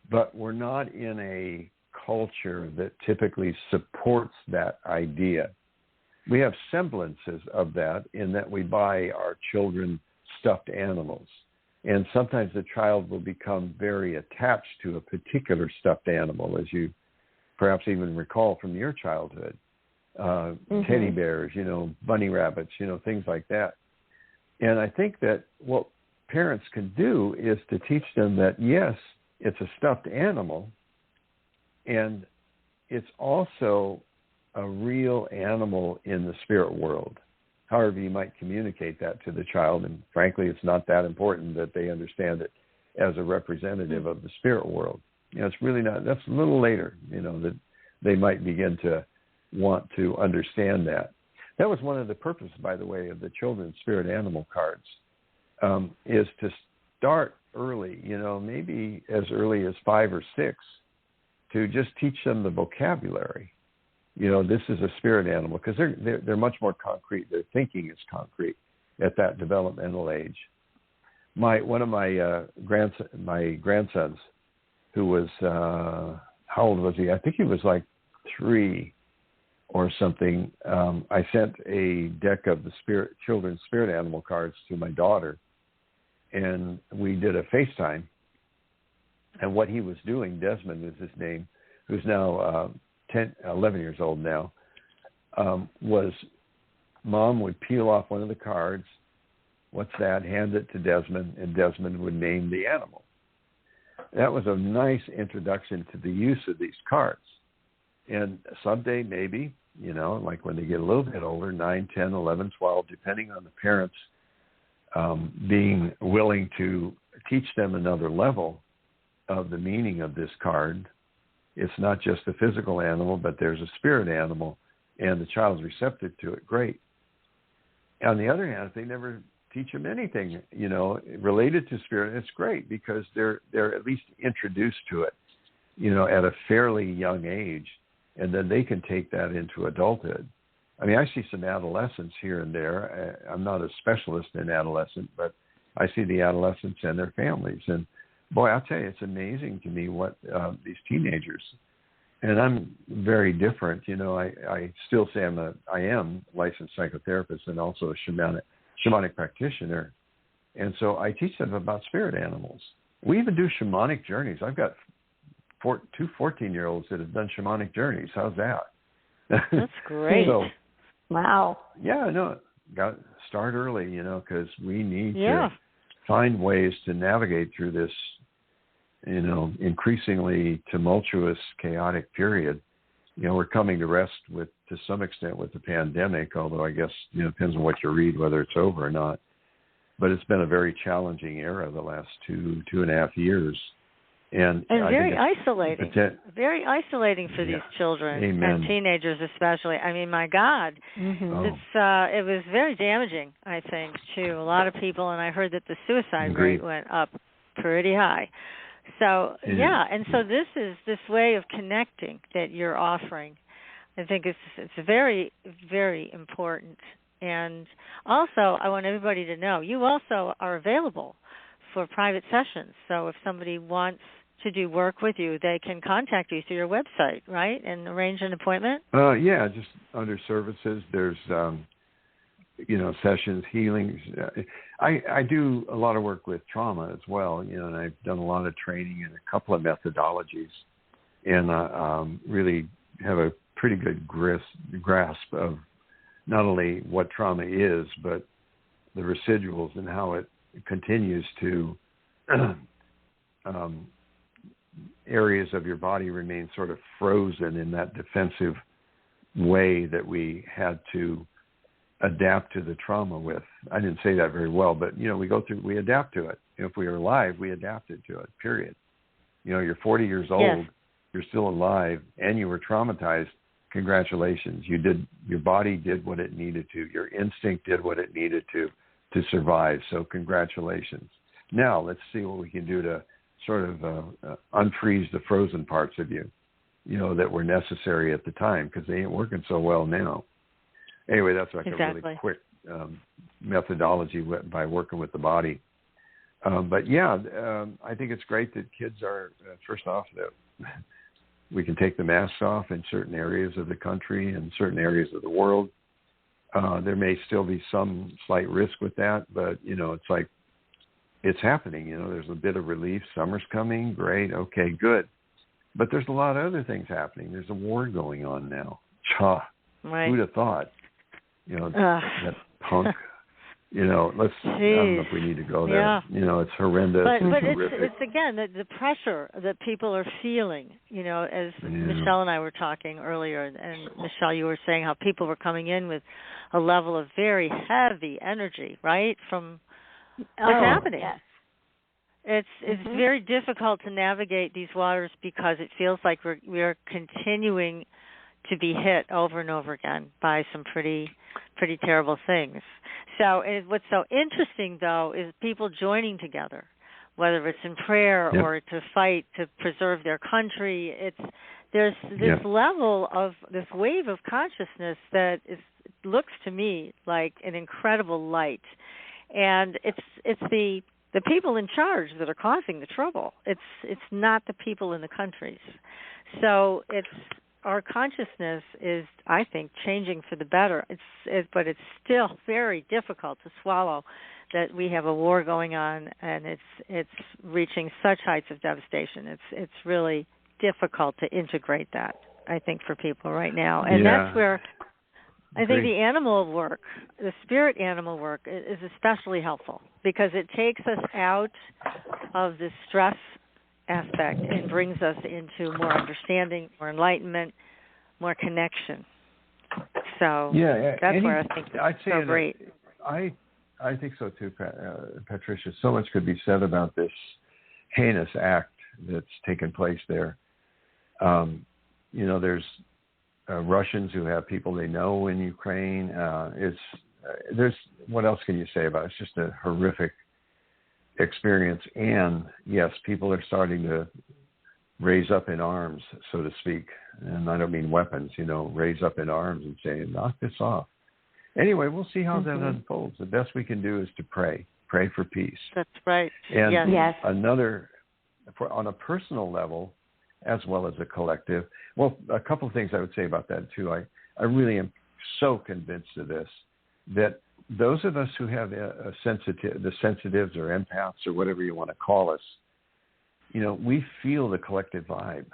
but we're not in a culture that typically supports that idea. We have semblances of that in that we buy our children stuffed animals. And sometimes the child will become very attached to a particular stuffed animal, as you perhaps even recall from your childhood. Teddy bears, bunny rabbits, things like that. And I think that what parents can do is to teach them that, yes, it's a stuffed animal, and it's also a real animal in the spirit world. however you might communicate that to the child. And frankly, it's not that important that they understand it as a representative of the spirit world. It's really not. That's a little later, that they might begin to want to understand that. That was one of the purposes, by the way, of the children's spirit animal cards, is to start early, maybe as early as 5 or 6, to just teach them the vocabulary. This is a spirit animal, because they're much more concrete. Their thinking is concrete at that developmental age. One of my grandsons, who was how old was he? I think he was like 3 or something. I sent a deck of the children's spirit animal cards to my daughter, and we did a FaceTime. And what he was doing, Desmond is his name, who's now 11 years old now, was Mom would peel off one of the cards. What's that? Hand it to Desmond, and Desmond would name the animal. That was a nice introduction to the use of these cards. And someday maybe, like when they get a little bit older, 9, 10, 11, 12, depending on the parents being willing to teach them another level of the meaning of this card. It's not just a physical animal, but there's a spirit animal, and the child's receptive to it. Great. On the other hand, if they never teach them anything, related to spirit, it's great, because they're at least introduced to it, at a fairly young age, and then they can take that into adulthood. I mean, I see some adolescents here and there. I'm not a specialist in adolescent, but I see the adolescents and their families. And boy, I'll tell you, it's amazing to me what these teenagers, and I'm very different. I still say I am a licensed psychotherapist and also a shamanic practitioner. And so I teach them about spirit animals. We even do shamanic journeys. I've got 2 14-year-olds that have done shamanic journeys. How's that? That's great. So, wow. Yeah, no, got to start early, because we need to find ways to navigate through this, increasingly tumultuous, chaotic period. We're coming to rest to some extent with the pandemic, although I guess, depends on what you read, whether it's over or not. But it's been a very challenging era the last 2.5 years. And very isolating. Very isolating for these children. Amen. And teenagers especially. I mean, my God. Mm-hmm. It was very damaging, I think, to a lot of people. And I heard that the suicide rate went up pretty high. So, and so this way of connecting that you're offering, I think it's very, very important. And also, I want everybody to know, you also are available for private sessions. So if somebody wants to do work with you, they can contact you through your website, right, and arrange an appointment? Just under services, there's, sessions, healings. I do a lot of work with trauma as well, and I've done a lot of training in a couple of methodologies, and really have a pretty good grasp of not only what trauma is, but the residuals and how it continues to areas of your body remain sort of frozen in that defensive way that we had to adapt to the trauma with. I didn't say that very well, but, we adapt to it. If we are alive, we adapted to it, period. You're 40 years old, you're still alive, and you were traumatized. Congratulations. Your body did what it needed to. Your instinct did what it needed to survive. So congratulations. Now let's see what we can do to sort of unfreeze the frozen parts of you, that were necessary at the time, because they ain't working so well now. Anyway, that's like a really quick methodology by working with the body. But I think it's great that kids are, first off, that we can take the masks off in certain areas of the country and certain areas of the world. There may still be some slight risk with that, but, it's like, it's happening. There's a bit of relief. Summer's coming. Great. Okay, good. But there's a lot of other things happening. There's a war going on now. Right. Who'd have thought? That punk, You know, I don't know if we need to go there. Yeah. You know, it's horrendous. But horrific. it's again the pressure that people are feeling. You know, as Michelle and I were talking earlier, and Michelle, you were saying how people were coming in with a level of very heavy energy, right, from what's happening. Yes. It's very difficult to navigate these waters because it feels like we're continuing to be hit over and over again by some pretty terrible things. So what's so interesting, though, is people joining together, whether it's in prayer or to fight to preserve their country. There's this level of this wave of consciousness that looks to me like an incredible light, and it's the people in charge that are causing the trouble. It's not the people in the countries. So our consciousness is, I think, changing for the better. But it's still very difficult to swallow that we have a war going on, and it's reaching such heights of devastation. It's really difficult to integrate that, I think, for people right now. And that's where I think the animal work, the spirit animal work, is especially helpful because it takes us out of the stress aspect and brings us into more understanding, more enlightenment, more connection. So that's where I think it's so great. I think so too, Patricia. So much could be said about this heinous act that's taken place there. You know, there's Russians who have people they know in Ukraine. There's what else can you say about it? It's just a horrific experience. And yes, people are starting to raise up in arms, so to speak. And I don't mean weapons, you know, raise up in arms and say, knock this off. Anyway, we'll see how that unfolds. The best we can do is to pray for peace. That's right. And on a personal level, as well as a collective, well, a couple of things I would say about that too. I really am so convinced of this, that those of us who have the sensitives or empaths or whatever you want to call us, you know, we feel the collective vibe.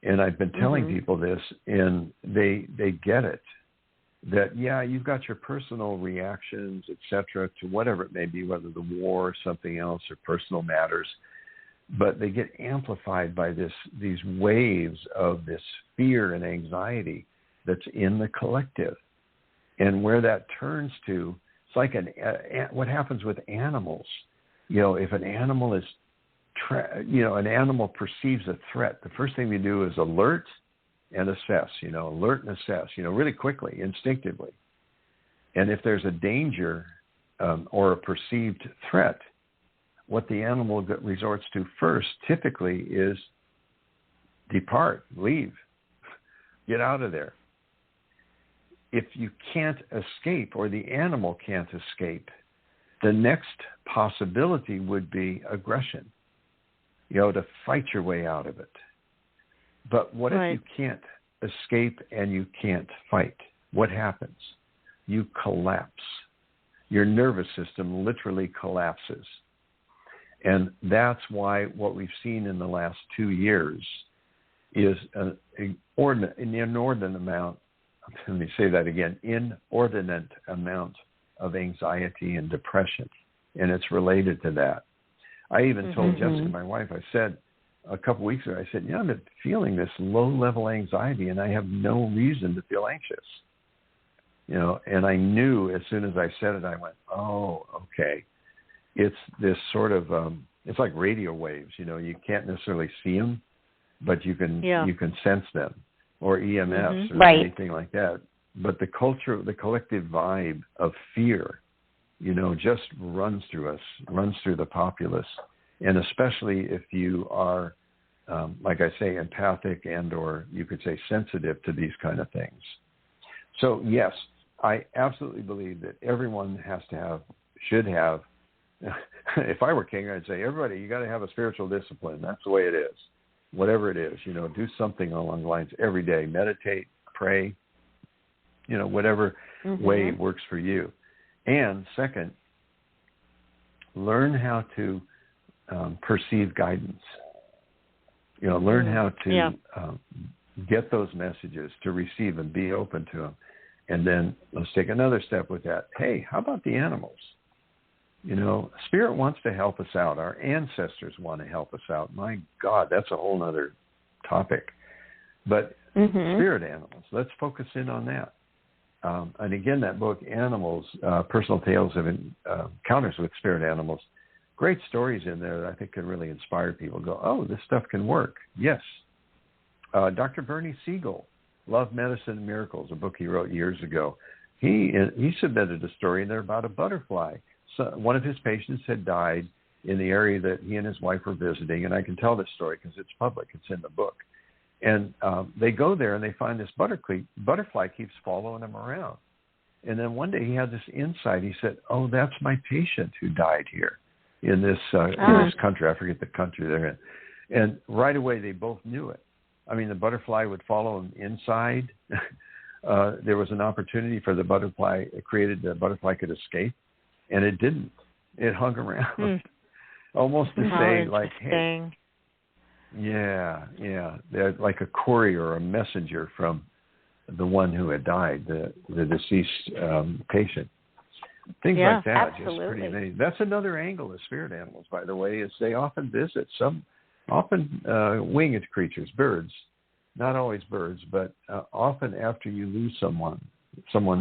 And I've been telling people this, and they get it. That, you've got your personal reactions, et cetera, to whatever it may be, whether the war or something else or personal matters, but they get amplified by these waves of this fear and anxiety that's in the collective. And where that turns to, it's like what happens with animals. You know, if an animal an animal perceives a threat, the first thing they do is alert and assess, really quickly, instinctively. And if there's a danger or a perceived threat, what the animal resorts to first typically is depart, leave, get out of there. If you can't escape or the animal can't escape, the next possibility would be aggression, to fight your way out of it. But what if you can't escape and you can't fight? What happens? You collapse. Your nervous system literally collapses. And that's why what we've seen in the last 2 years is an inordinate amount, let me say that again, inordinate amount of anxiety and depression. And it's related to that. I even told Jessica, my wife, I said a couple weeks ago, I said, I've been feeling this low-level anxiety, and I have no reason to feel anxious. And I knew as soon as I said it, I went, oh, okay. It's this sort of, it's like radio waves, you can't necessarily see them, but you can sense them, or EMFs or anything like that. But the collective vibe of fear, just runs through us, runs through the populace. And especially if you are, like I say, empathic and or you could say sensitive to these kind of things. So yes, I absolutely believe that everyone should have, if I were king, I'd say, everybody, you got to have a spiritual discipline. That's the way it is. Whatever it is, do something along the lines every day. Meditate, pray, whatever way works for you. And second, learn how to perceive guidance. Learn how to get those messages, to receive them, be open to them. And then let's take another step with that. Hey, how about the animals? Spirit wants to help us out. Our ancestors want to help us out. My God, that's a whole other topic. But spirit animals, let's focus in on that. And again, that book, Animals, Personal Tales of Encounters with Spirit Animals, great stories in there that I think can really inspire people. Go, oh, this stuff can work. Yes. Dr. Bernie Siegel, Love, Medicine, and Miracles, a book he wrote years ago. He submitted a story in there about a butterfly. So one of his patients had died in the area that he and his wife were visiting, and I can tell this story because it's public. It's in the book. And they go there, and they find this butterfly keeps following them around. And then one day he had this insight. He said, oh, that's my patient who died here in this country. I forget the country they're in. And right away they both knew it. I mean, the butterfly would follow him inside. There was an opportunity for the butterfly could escape, and it didn't. It hung around, almost to say, like, hey, yeah, they're like a courier or a messenger from the one who had died, the deceased patient. Things like that, absolutely. Just pretty amazing. That's another angle of spirit animals, by the way, is they often visit often winged creatures, birds, not always birds, but often after you lose someone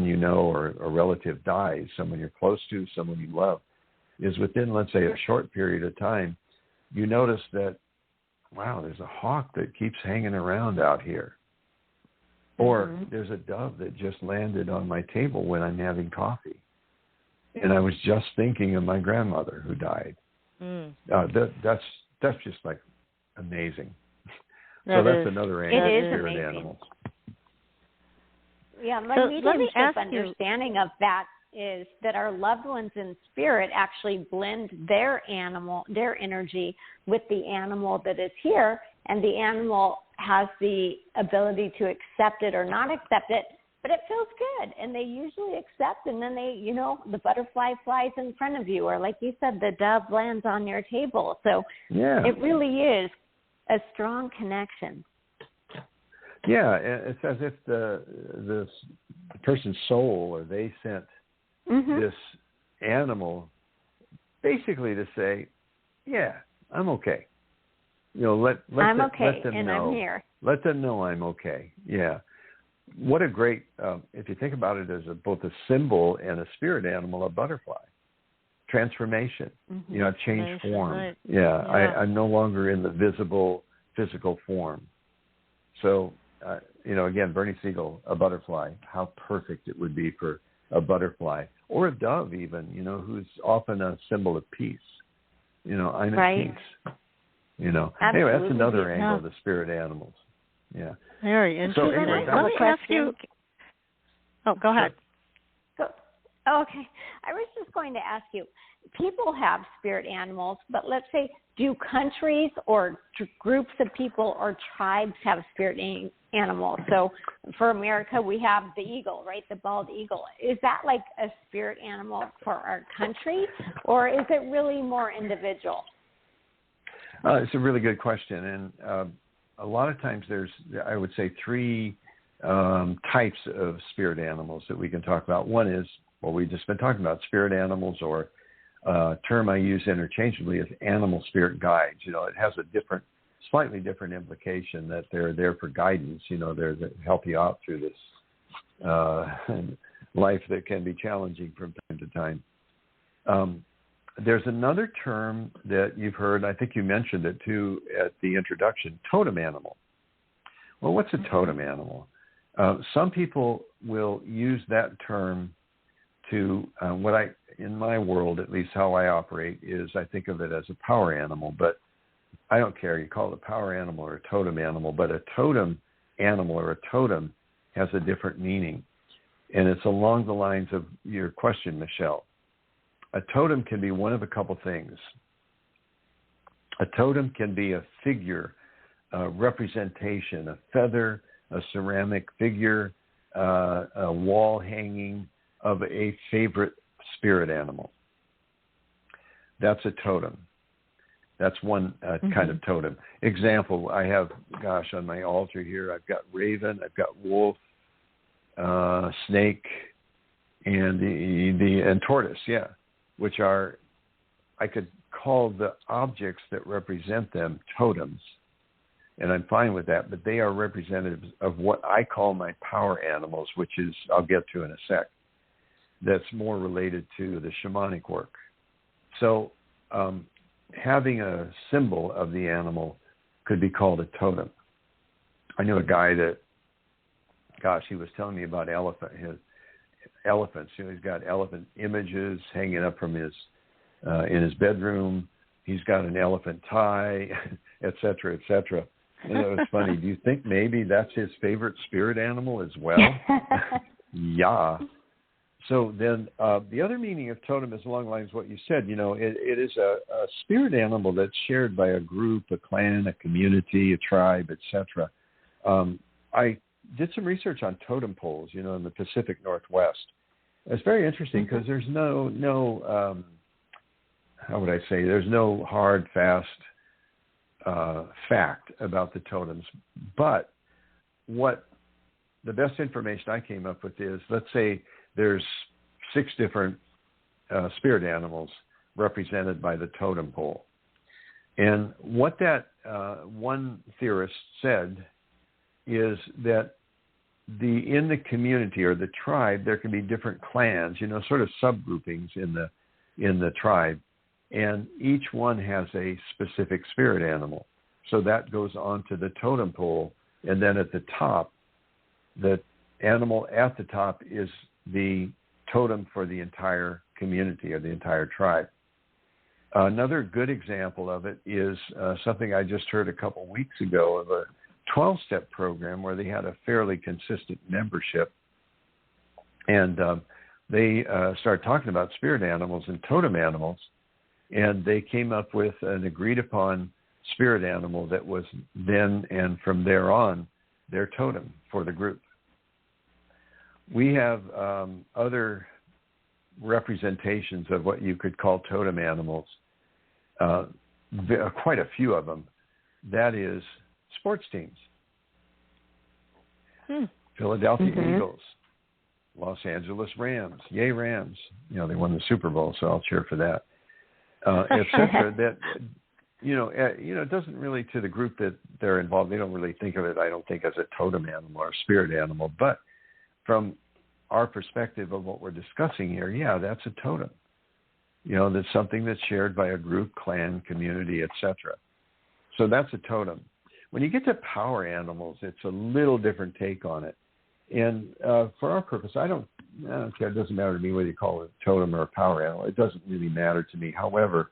you know or a relative dies, someone you're close to, someone you love, is within, let's say, a short period of time, you notice that, wow, there's a hawk that keeps hanging around out here. Or there's a dove that just landed on my table when I'm having coffee. And I was just thinking of my grandmother who died. That's just like amazing. That's another angle of spirit animals. Yeah, my mediumship understanding of that is that our loved ones in spirit actually blend their energy with the animal that is here, and the animal has the ability to accept it or not accept it, but it feels good, and they usually accept, and then the butterfly flies in front of you, or like you said, the dove lands on your table. So it really is a strong connection. Yeah, it's as if the person's soul, or they sent this animal basically to say, yeah, I'm okay. I'm okay, and I'm here. Let them know I'm okay. Yeah. What a great, if you think about it as both a symbol and a spirit animal, a butterfly. Transformation. Change form. Right. Yeah. I'm no longer in the visible physical form. So, again, Bernie Siegel, a butterfly, how perfect it would be for a butterfly, or a dove even, who's often a symbol of peace. I'm at peace. Anyway, that's another angle of the spirit animals. Yeah. Very interesting. So anyway, let me ask you. Oh, go ahead. Okay. I was just going to ask you, people have spirit animals, but let's say, do countries or groups of people or tribes have spirit animals? So for America, we have the eagle, right? The bald eagle. Is that like a spirit animal for our country, or is it really more individual? It's a really good question. And a lot of times there's, I would say, three types of spirit animals that we can talk about. One is, we've just been talking about spirit animals, or term I use interchangeably is animal spirit guides. It has a slightly different implication that they're there for guidance. They're to help you out through this life that can be challenging from time to time. There's another term that you've heard, I think you mentioned it too at the introduction, totem animal. Well, what's a totem animal? Some people will use that term to, in my world, at least how I operate, is I think of it as a power animal, but I don't care. You call it a power animal or a totem animal, but a totem animal or a totem has a different meaning. And it's along the lines of your question, Michelle. A totem can be one of a couple things. A totem can be a figure, a representation, a feather, a ceramic figure, a wall hanging of a favorite spirit animal. That's a totem. That's one kind of totem. Example, I have, on my altar here, I've got raven, I've got wolf, snake, and and tortoise, which are, I could call the objects that represent them totems, and I'm fine with that, but they are representatives of what I call my power animals, which is, I'll get to in a sec, that's more related to the shamanic work. So having a symbol of the animal could be called a totem. I knew a guy that, he was telling me about elephants. He's got elephant images hanging up from his in his bedroom. He's got an elephant tie, et cetera, et cetera. And it was funny. Do you think maybe that's his favorite spirit animal as well? Yeah. So then the other meaning of totem is along the lines of what you said. It is a spirit animal that's shared by a group, a clan, a community, a tribe, etc. I did some research on totem poles, in the Pacific Northwest. It's very interesting because there's no how would I say, there's no hard, fast fact about the totems. But what the best information I came up with is, let's say there's 6 different spirit animals represented by the totem pole. And what that one theorist said is that in the community or the tribe, there can be different clans, sort of subgroupings in the tribe, and each one has a specific spirit animal. So that goes onto the totem pole, and then at the top, the animal at the top is the totem for the entire community or the entire tribe. Another good example of it is something I just heard a couple weeks ago of a 12-step program where they had a fairly consistent membership. And they started talking about spirit animals and totem animals, and they came up with an agreed-upon spirit animal that was then and from there on their totem for the group. We have other representations of what you could call totem animals, quite a few of them. That is sports teams. Philadelphia Eagles, Los Angeles Rams, yay Rams. They won the Super Bowl, so I'll cheer for that, et cetera. That, it doesn't really, to the group that they're involved, they don't really think of it, I don't think, as a totem animal or a spirit animal. But from our perspective of what we're discussing here, that's a totem. That's something that's shared by a group, clan, community, etc. So that's a totem. When you get to power animals, it's a little different take on it. And for our purpose, I don't care. It doesn't matter to me whether you call it a totem or a power animal. It doesn't really matter to me. However,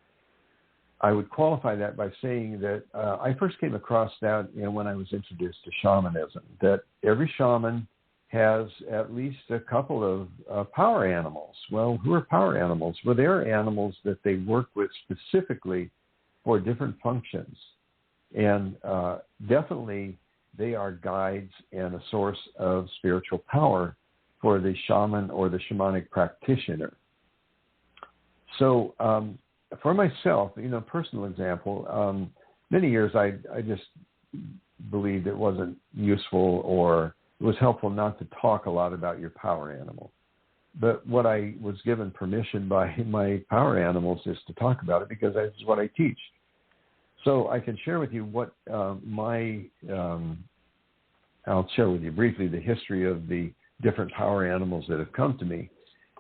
I would qualify that by saying that I first came across that when I was introduced to shamanism, that every shaman has at least a couple of power animals. Well, who are power animals? Well, they're animals that they work with specifically for different functions. And definitely they are guides and a source of spiritual power for the shaman or the shamanic practitioner. So for myself, personal example, many years I just believed it wasn't useful or it was helpful not to talk a lot about your power animal. But what I was given permission by my power animals is to talk about it because that's what I teach. So I can share with you what I'll share with you briefly the history of the different power animals that have come to me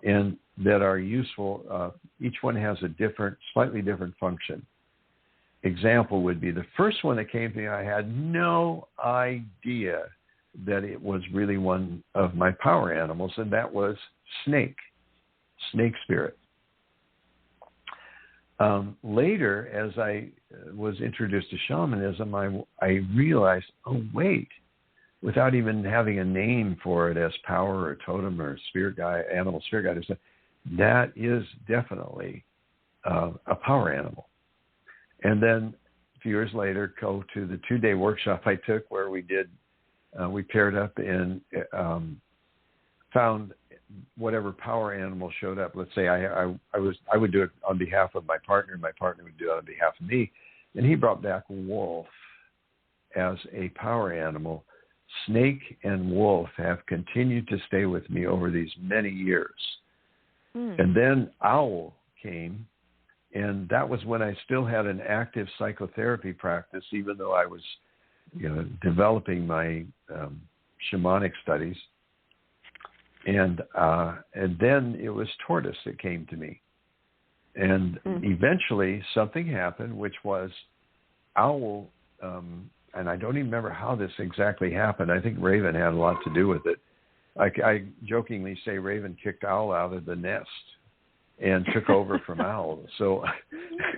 and that are useful. Each one has a slightly different function. Example would be the first one that came to me, I had no idea that it was really one of my power animals, and that was snake spirit. Later, as I was introduced to shamanism, I realized, wait, without even having a name for it as power or totem or spirit guide, animal spirit guide, that is definitely a power animal. And then a few years later, go to the 2-day workshop I took where we paired up and found whatever power animal showed up. Let's say I would do it on behalf of my partner. My partner would do it on behalf of me. And he brought back wolf as a power animal. snake and wolf have continued to stay with me over these many years. And then owl came, and that was when I still had an active psychotherapy practice, even though I was, developing my shamanic studies. And then it was tortoise that came to me. And eventually something happened, which was owl, and I don't even remember how this exactly happened. I think Raven had a lot to do with it. I jokingly say Raven kicked owl out of the nest and took over from owl. So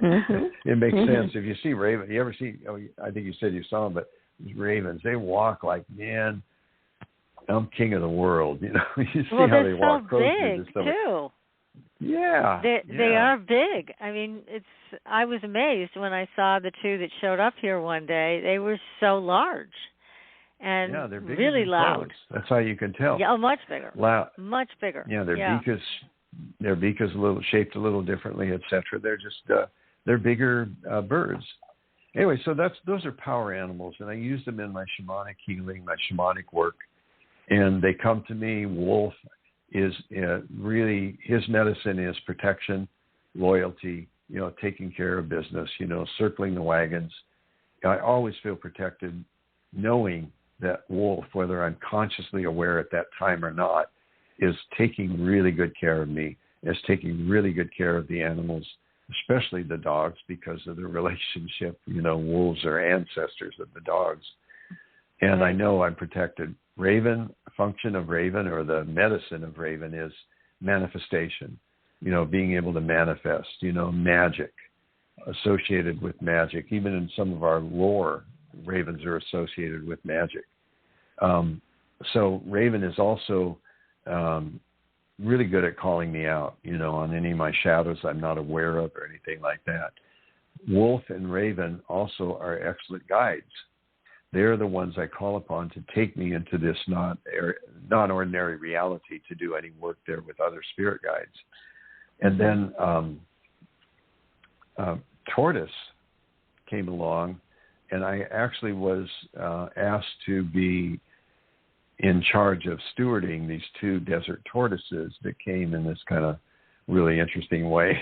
it makes sense. If you see Raven, you ever see, I think you said you saw them, but ravens, they walk like, man, I'm king of the world. You see how they walk. Well, they're so big, too. Yeah. They are big. I mean, I was amazed when I saw the two that showed up here one day. They were so large and they're bigger really than loud. crows. That's how you can tell. Yeah, much bigger. Loud. Much bigger. Yeah, their beak is shaped a little differently, etc. They're just they're bigger birds. Anyway, so those are power animals, and I use them in my shamanic healing, my shamanic work, and they come to me. Wolf is really, his medicine is protection, loyalty, taking care of business, circling the wagons. I always feel protected knowing that wolf, whether I'm consciously aware at that time or not, is taking really good care of me, is taking really good care of the animals, especially the dogs, because of the relationship. Wolves are ancestors of the dogs. And I know I'm protected. Raven, function of Raven, or the medicine of Raven, is manifestation, being able to manifest, magic, associated with magic. Even in some of our lore, ravens are associated with magic. So Raven is also really good at calling me out, on any of my shadows I'm not aware of or anything like that. Wolf and Raven also are excellent guides. They're the ones I call upon to take me into this non-ordinary reality to do any work there with other spirit guides. And then Tortoise came along, and I actually was asked to be in charge of stewarding these two desert tortoises that came in this kind of really interesting way.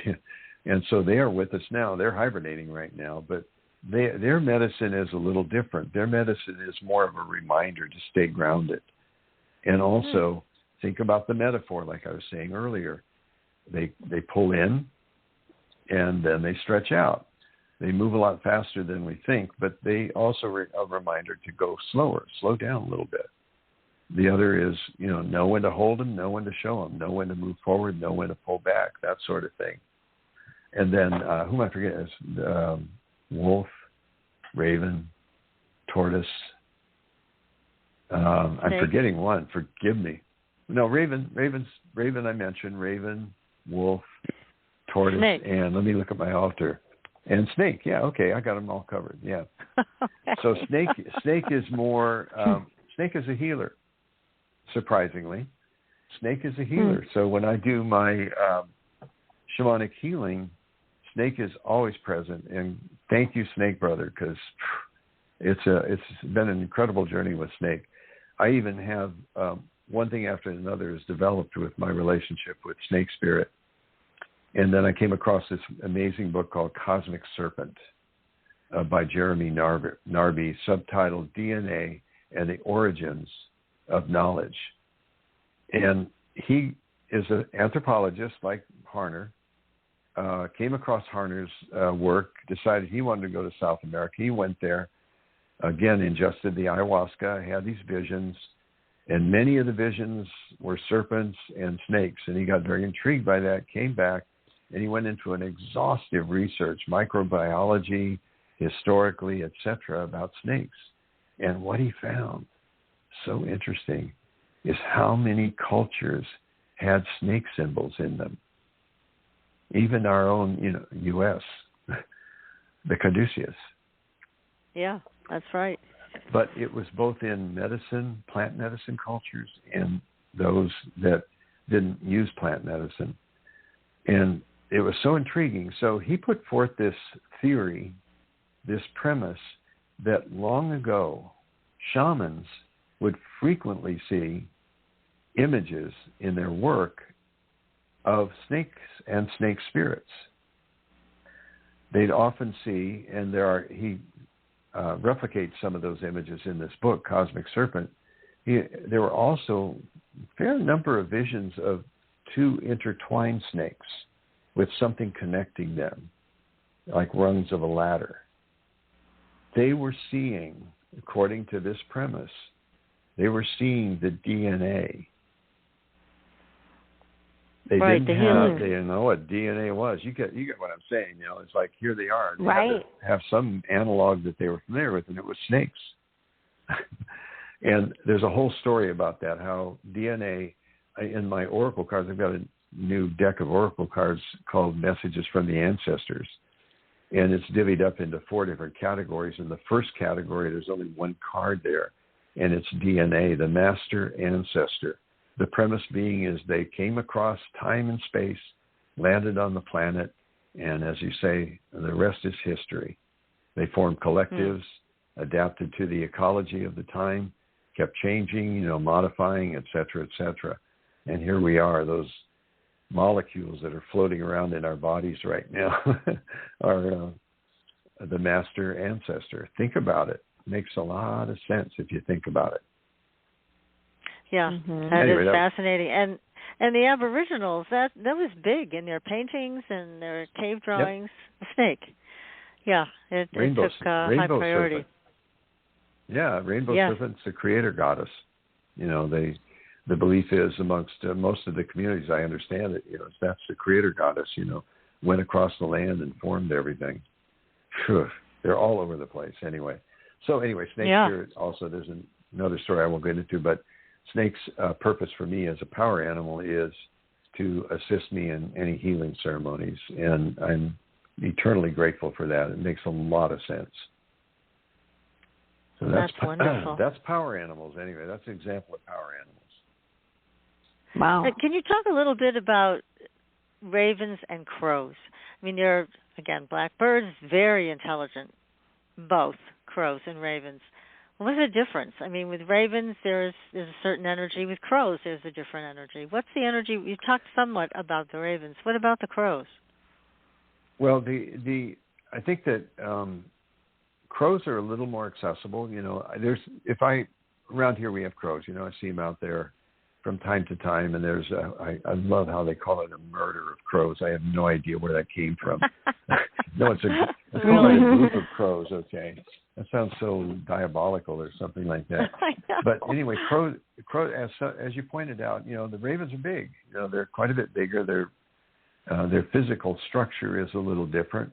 And so they are with us now. They're hibernating right now, but their medicine is a little different. Their medicine is more of a reminder to stay grounded. And also think about the metaphor, like I was saying earlier. They pull in and then they stretch out. They move a lot faster than we think, but they also are a reminder to go slower, slow down a little bit. The other is, know when to hold them, know when to show them, know when to move forward, know when to pull back, that sort of thing. And then, who am I forgetting? Wolf, Raven, Tortoise. I'm forgetting one. Forgive me. No, Raven I mentioned. Raven, Wolf, Tortoise, Snake. And let me look at my altar. And Snake. Yeah, okay, I got them all covered. Yeah. Okay. So Snake is more. Snake is a healer. Surprisingly, Snake is a healer. So when I do my shamanic healing, Snake is always present. And thank you, Snake Brother, because it's been an incredible journey with Snake. I even have one thing after another is developed with my relationship with Snake Spirit. And then I came across this amazing book called Cosmic Serpent by Jeremy Narby, subtitled DNA and the Origins of Knowledge. And he is an anthropologist like Harner, came across Harner's work, decided he wanted to go to South America. He went there, again, ingested the ayahuasca, had these visions, and many of the visions were serpents and snakes. And he got very intrigued by that, came back, and he went into an exhaustive research, microbiology, historically, etc., about snakes. And what he found, so interesting, is how many cultures had snake symbols in them. Even our own, U.S., the caduceus. Yeah, that's right. But it was both in medicine, plant medicine cultures, and those that didn't use plant medicine. And it was so intriguing. So he put forth this theory, this premise, that long ago, shamans would frequently see images in their work of snakes and snake spirits. They'd often see, and he replicates some of those images in this book, Cosmic Serpent. There were also a fair number of visions of two intertwined snakes with something connecting them, like rungs of a ladder. They were seeing, according to this premise, they were seeing the DNA. They didn't know what DNA was. You get what I'm saying. It's like here they are. They had to have some analog that they were familiar with, and it was snakes. And there's a whole story about that, how DNA, in my oracle cards, I've got a new deck of oracle cards called Messages from the Ancestors. And it's divvied up into 4 different categories. In the first category, there's only one card there, and it's DNA, the master ancestor. The premise being is they came across time and space, landed on the planet, and as you say, the rest is history. They formed collectives, adapted to the ecology of the time, kept changing, modifying, et cetera, et cetera. And here we are, those molecules that are floating around in our bodies right now are the master ancestor. Think about it. Makes a lot of sense if you think about it. Yeah, that is fascinating. And the Aboriginals, that was big in their paintings and their cave drawings. Yep. The snake. Yeah, it took high priority. Serpent. Yeah, Rainbow Serpent's the creator goddess. The belief is amongst most of the communities, I understand it, that's the creator goddess, went across the land and formed everything. Phew, they're all over the place anyway. So anyway, snake spirit also, there's another story I won't get into, but snake's purpose for me as a power animal is to assist me in any healing ceremonies, and I'm eternally grateful for that. It makes a lot of sense. So that's wonderful. That's power animals anyway. That's an example of power animals. Wow. Can you talk a little bit about ravens and crows? I mean, they're, again, black birds, very intelligent, both crows and ravens. What's the difference? I mean, with ravens, there's a certain energy. With crows, there's a different energy. What's the energy? You talked somewhat about the ravens. What about the crows? Well, I think that crows are a little more accessible. Around here we have crows. I see them out there from time to time, and there's I love how they call it a murder of crows. I have no idea where that came from. No, it's a group of crows. Okay, that sounds so diabolical or something like that. But anyway, crow as you pointed out, the ravens are big. They're quite a bit bigger. Their physical structure is a little different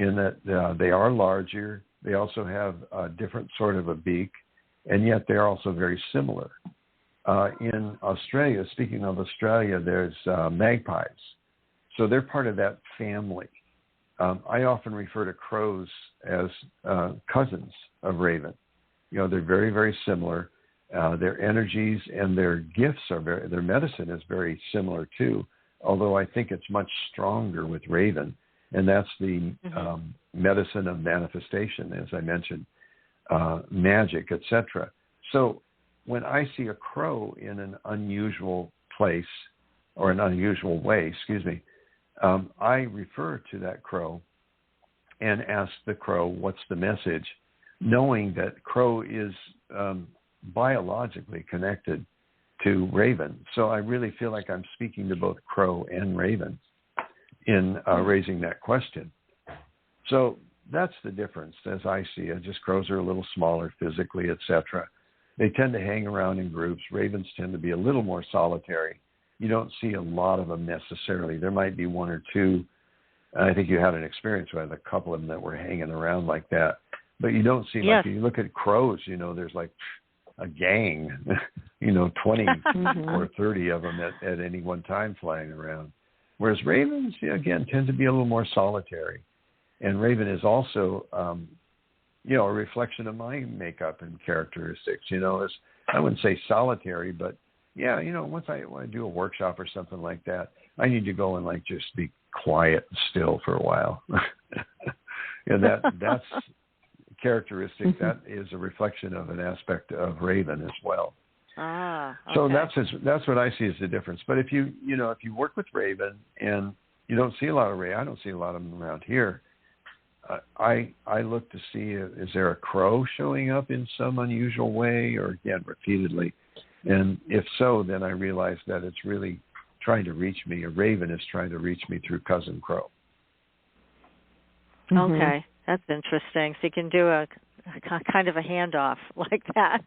in that they are larger. They also have a different sort of a beak, and yet they're also very similar. In Australia, speaking of Australia, there's magpies. So they're part of that family. I often refer to crows as cousins of raven. They're very, very similar. Their energies and their gifts their medicine is very similar too, although I think it's much stronger with raven. And that's the medicine of manifestation, as I mentioned, magic, etc. So when I see a crow in an unusual place or an unusual way, I refer to that crow and ask the crow, what's the message, knowing that crow is biologically connected to raven. So I really feel like I'm speaking to both crow and raven in raising that question. So that's the difference as I see it. Just crows are a little smaller physically, etc. They tend to hang around in groups. Ravens tend to be a little more solitary. You don't see a lot of them necessarily. There might be one or two. I think you had an experience with a couple of them that were hanging around like that. But you don't see, like, you look at crows, there's like a gang, 20 or 30 of them at any one time flying around. Whereas ravens, again, tend to be a little more solitary. And raven is also, a reflection of my makeup and characteristics. I wouldn't say solitary, but once I do a workshop or something like that, I need to go and just be quiet and still for a while. And that's characteristic, that is a reflection of an aspect of Raven as well. Ah, okay. So that's what I see as the difference. But if you work with Raven and you don't see a lot of Raven, I don't see a lot of them around here. I look to see, is there a crow showing up in some unusual way, or again repeatedly, and if so, then I realize that it's really trying to reach me. A Raven is trying to reach me through Cousin Crow. Okay, that's interesting. So you can do a kind of a handoff like that.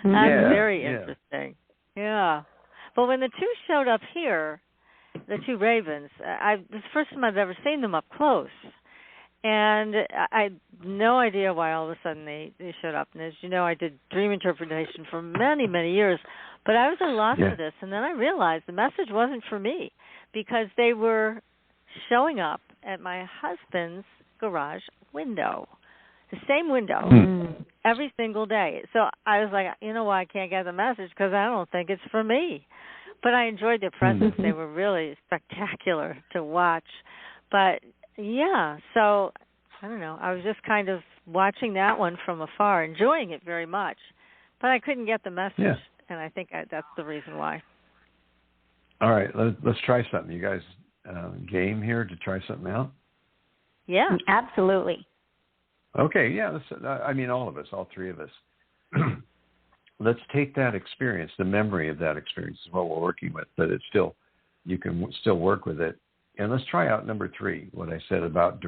That's very interesting. Yeah. But when the two showed up here, the two ravens, it's the first time I've ever seen them up close. And I had no idea why all of a sudden they showed up. And as you know, I did dream interpretation for many, many years. But I was at a loss for this. And then I realized the message wasn't for me because they were showing up at my husband's garage window, the same window, every single day. So I was like, you know why I can't get the message? Because I don't think it's for me. But I enjoyed their presence. They were really spectacular to watch. But yeah, so I don't know. I was just kind of watching that one from afar, enjoying it very much, but I couldn't get the message, and I think that's the reason why. All right, let's try something. You guys game here to try something out? Yeah, absolutely. Okay, yeah. All of us, all three of us. Let's take that experience, the memory of that experience is what we're working with, but it's still, you can still work with it. And let's try out number 3, what I said about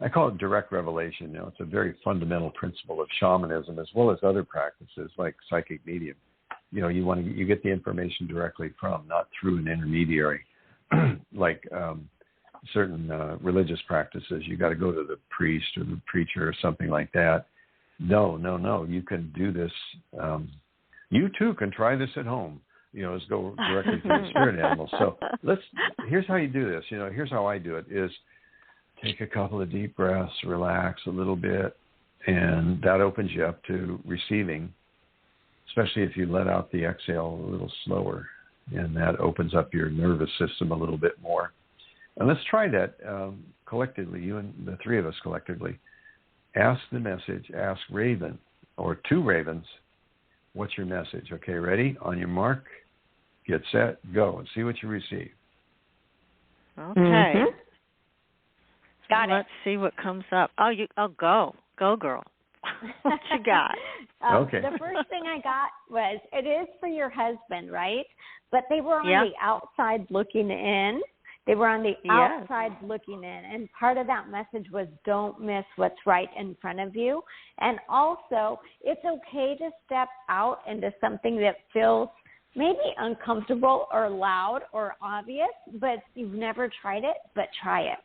I call it direct revelation. Now, it's a very fundamental principle of shamanism as well as other practices like psychic medium. You get the information directly from, not through an intermediary, like certain religious practices. You got to go to the priest or the preacher or something like that. No. You can do this. You too can try this at home. Just go directly to the spirit animal. So here's how you do this. Here's how I do it is take a couple of deep breaths, relax a little bit, and that opens you up to receiving, especially if you let out the exhale a little slower, and that opens up your nervous system a little bit more. And let's try that collectively, you and the three of us collectively. Ask the message, ask Raven or 2 ravens, what's your message? Okay, ready? On your mark, get set, go, and see what you receive. Okay. Got it. Let's see what comes up. Go. Go, girl. What you got? Okay. The first thing I got was, it is for your husband, right? But they were on the outside looking in. They were on the outside looking in. And part of that message was, don't miss what's right in front of you. And also, it's okay to step out into something that feels maybe uncomfortable or loud or obvious, but you've never tried it, but try it.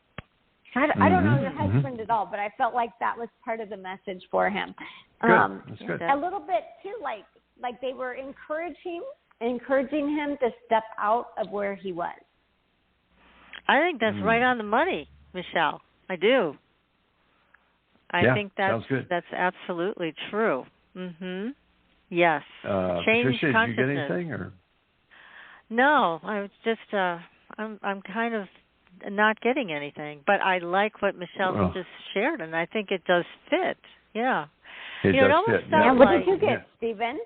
I don't know your husband at all, but I felt like that was part of the message for him. Good. That's good. A little bit, too, like they were encouraging him to step out of where he was. I think that's right on the money, Michelle. I do. I think that's absolutely true. Yes. Change Patricia, consciousness. did you get anything? Or? No, I was just I'm kind of not getting anything, but I like what Michelle just shared, and I think it does fit. Yeah. It does fit. Yeah. What did you get, Stephen?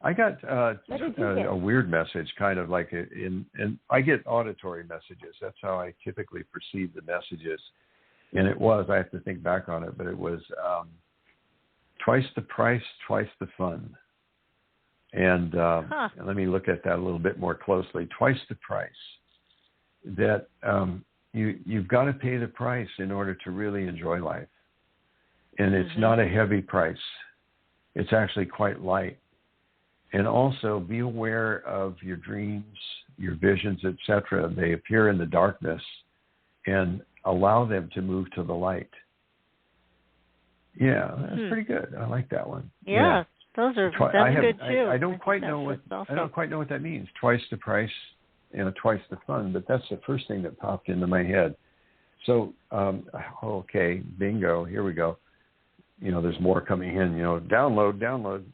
I got a weird message, kind of like and I get auditory messages. That's how I typically perceive the messages. And it was, I have to think back on it, but it was twice the price, twice the fun. And let me look at that a little bit more closely. Twice the price. That you've got to pay the price in order to really enjoy life. And it's not a heavy price. It's actually quite light. And also be aware of your dreams, your visions, etc. They appear in the darkness, and allow them to move to the light. Yeah, that's pretty good. I like that one. Yeah. Those are good too. I don't quite know what that means. Twice the price, twice the fun. But that's the first thing that popped into my head. So, okay, bingo. Here we go. There's more coming in. Download.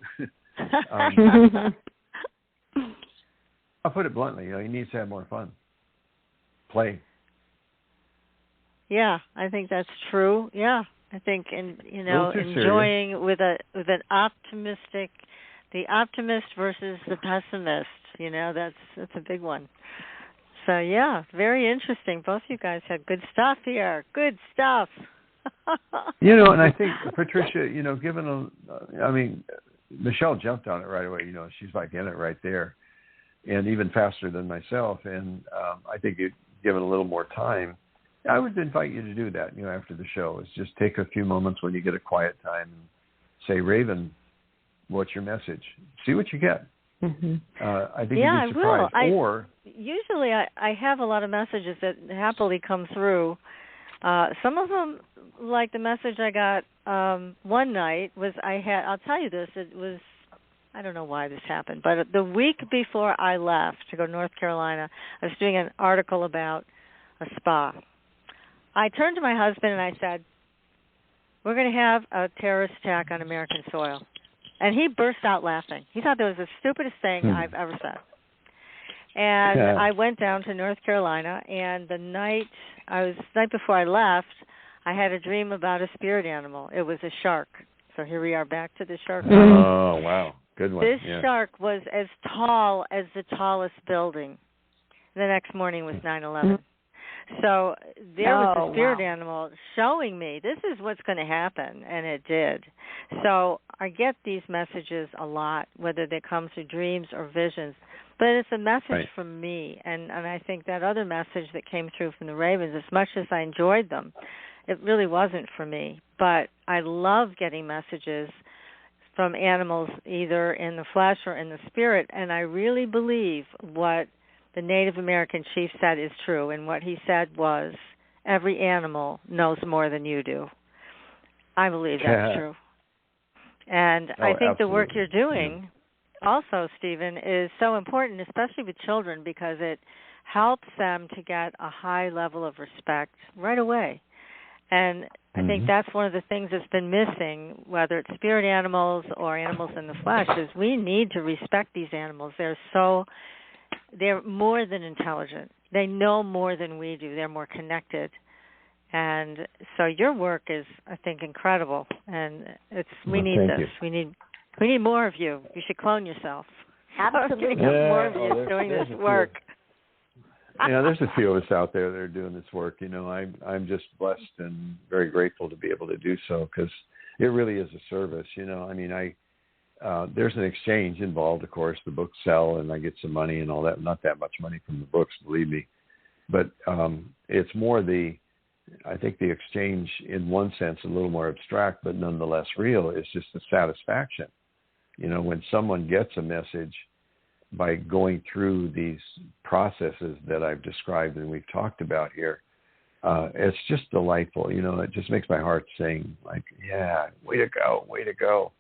I'll put it bluntly. He needs to have more fun. Play. Yeah, I think that's true. Yeah, I think, enjoying with an optimistic, the optimist versus the pessimist. That's a big one. So yeah, very interesting. Both you guys had good stuff here. Good stuff. And I think Patricia, Michelle jumped on it right away. She's like in it right there, and even faster than myself. And I think given a little more time, I would invite you to do that. After the show, is just take a few moments when you get a quiet time and say, Raven, what's your message? See what you get. Mm-hmm. I think you'd be surprised. I will. Usually I have a lot of messages that happily come through. Some of them, like the message I got one night, was I'll tell you this, it was, I don't know why this happened, but the week before I left to go to North Carolina, I was doing an article about a spa. I turned to my husband and I said, we're going to have a terrorist attack on American soil. And he burst out laughing. He thought that was the stupidest thing I've ever said. And I went down to North Carolina, and the night before I left, I had a dream about a spirit animal. It was a shark. So here we are back to the shark. Oh, wow. Good one. This shark was as tall as the tallest building. The next morning was 9/11. So there was a spirit animal showing me this is what's going to happen, and it did. So I get these messages a lot, whether they come through dreams or visions, but it's a message from me. And I think that other message that came through from the Ravens, as much as I enjoyed them, it really wasn't for me. But I love getting messages from animals, either in the flesh or in the spirit, and I really believe what the Native American chief said is true, and what he said was, every animal knows more than you do. I believe that's true. And I think the work you're doing also, Stephen, is so important, especially with children, because it helps them to get a high level of respect right away. And I think that's one of the things that's been missing, whether it's spirit animals or animals in the flesh, is we need to respect these animals. They're more than intelligent. They know more than we do. They're more connected. And so your work is, I think, incredible. And we need this. We need more of you. You should clone yourself. Absolutely. More of you doing this work. There's a few of us out there that are doing this work. I'm just blessed and very grateful to be able to do so, because it really is a service. There's an exchange involved, of course. The books sell, and I get some money and all that. Not that much money from the books, believe me. But it's more I think the exchange, in one sense, a little more abstract, but nonetheless real, is just the satisfaction. When someone gets a message by going through these processes that I've described and we've talked about here, it's just delightful. It just makes my heart sing, like, yeah, way to go, way to go.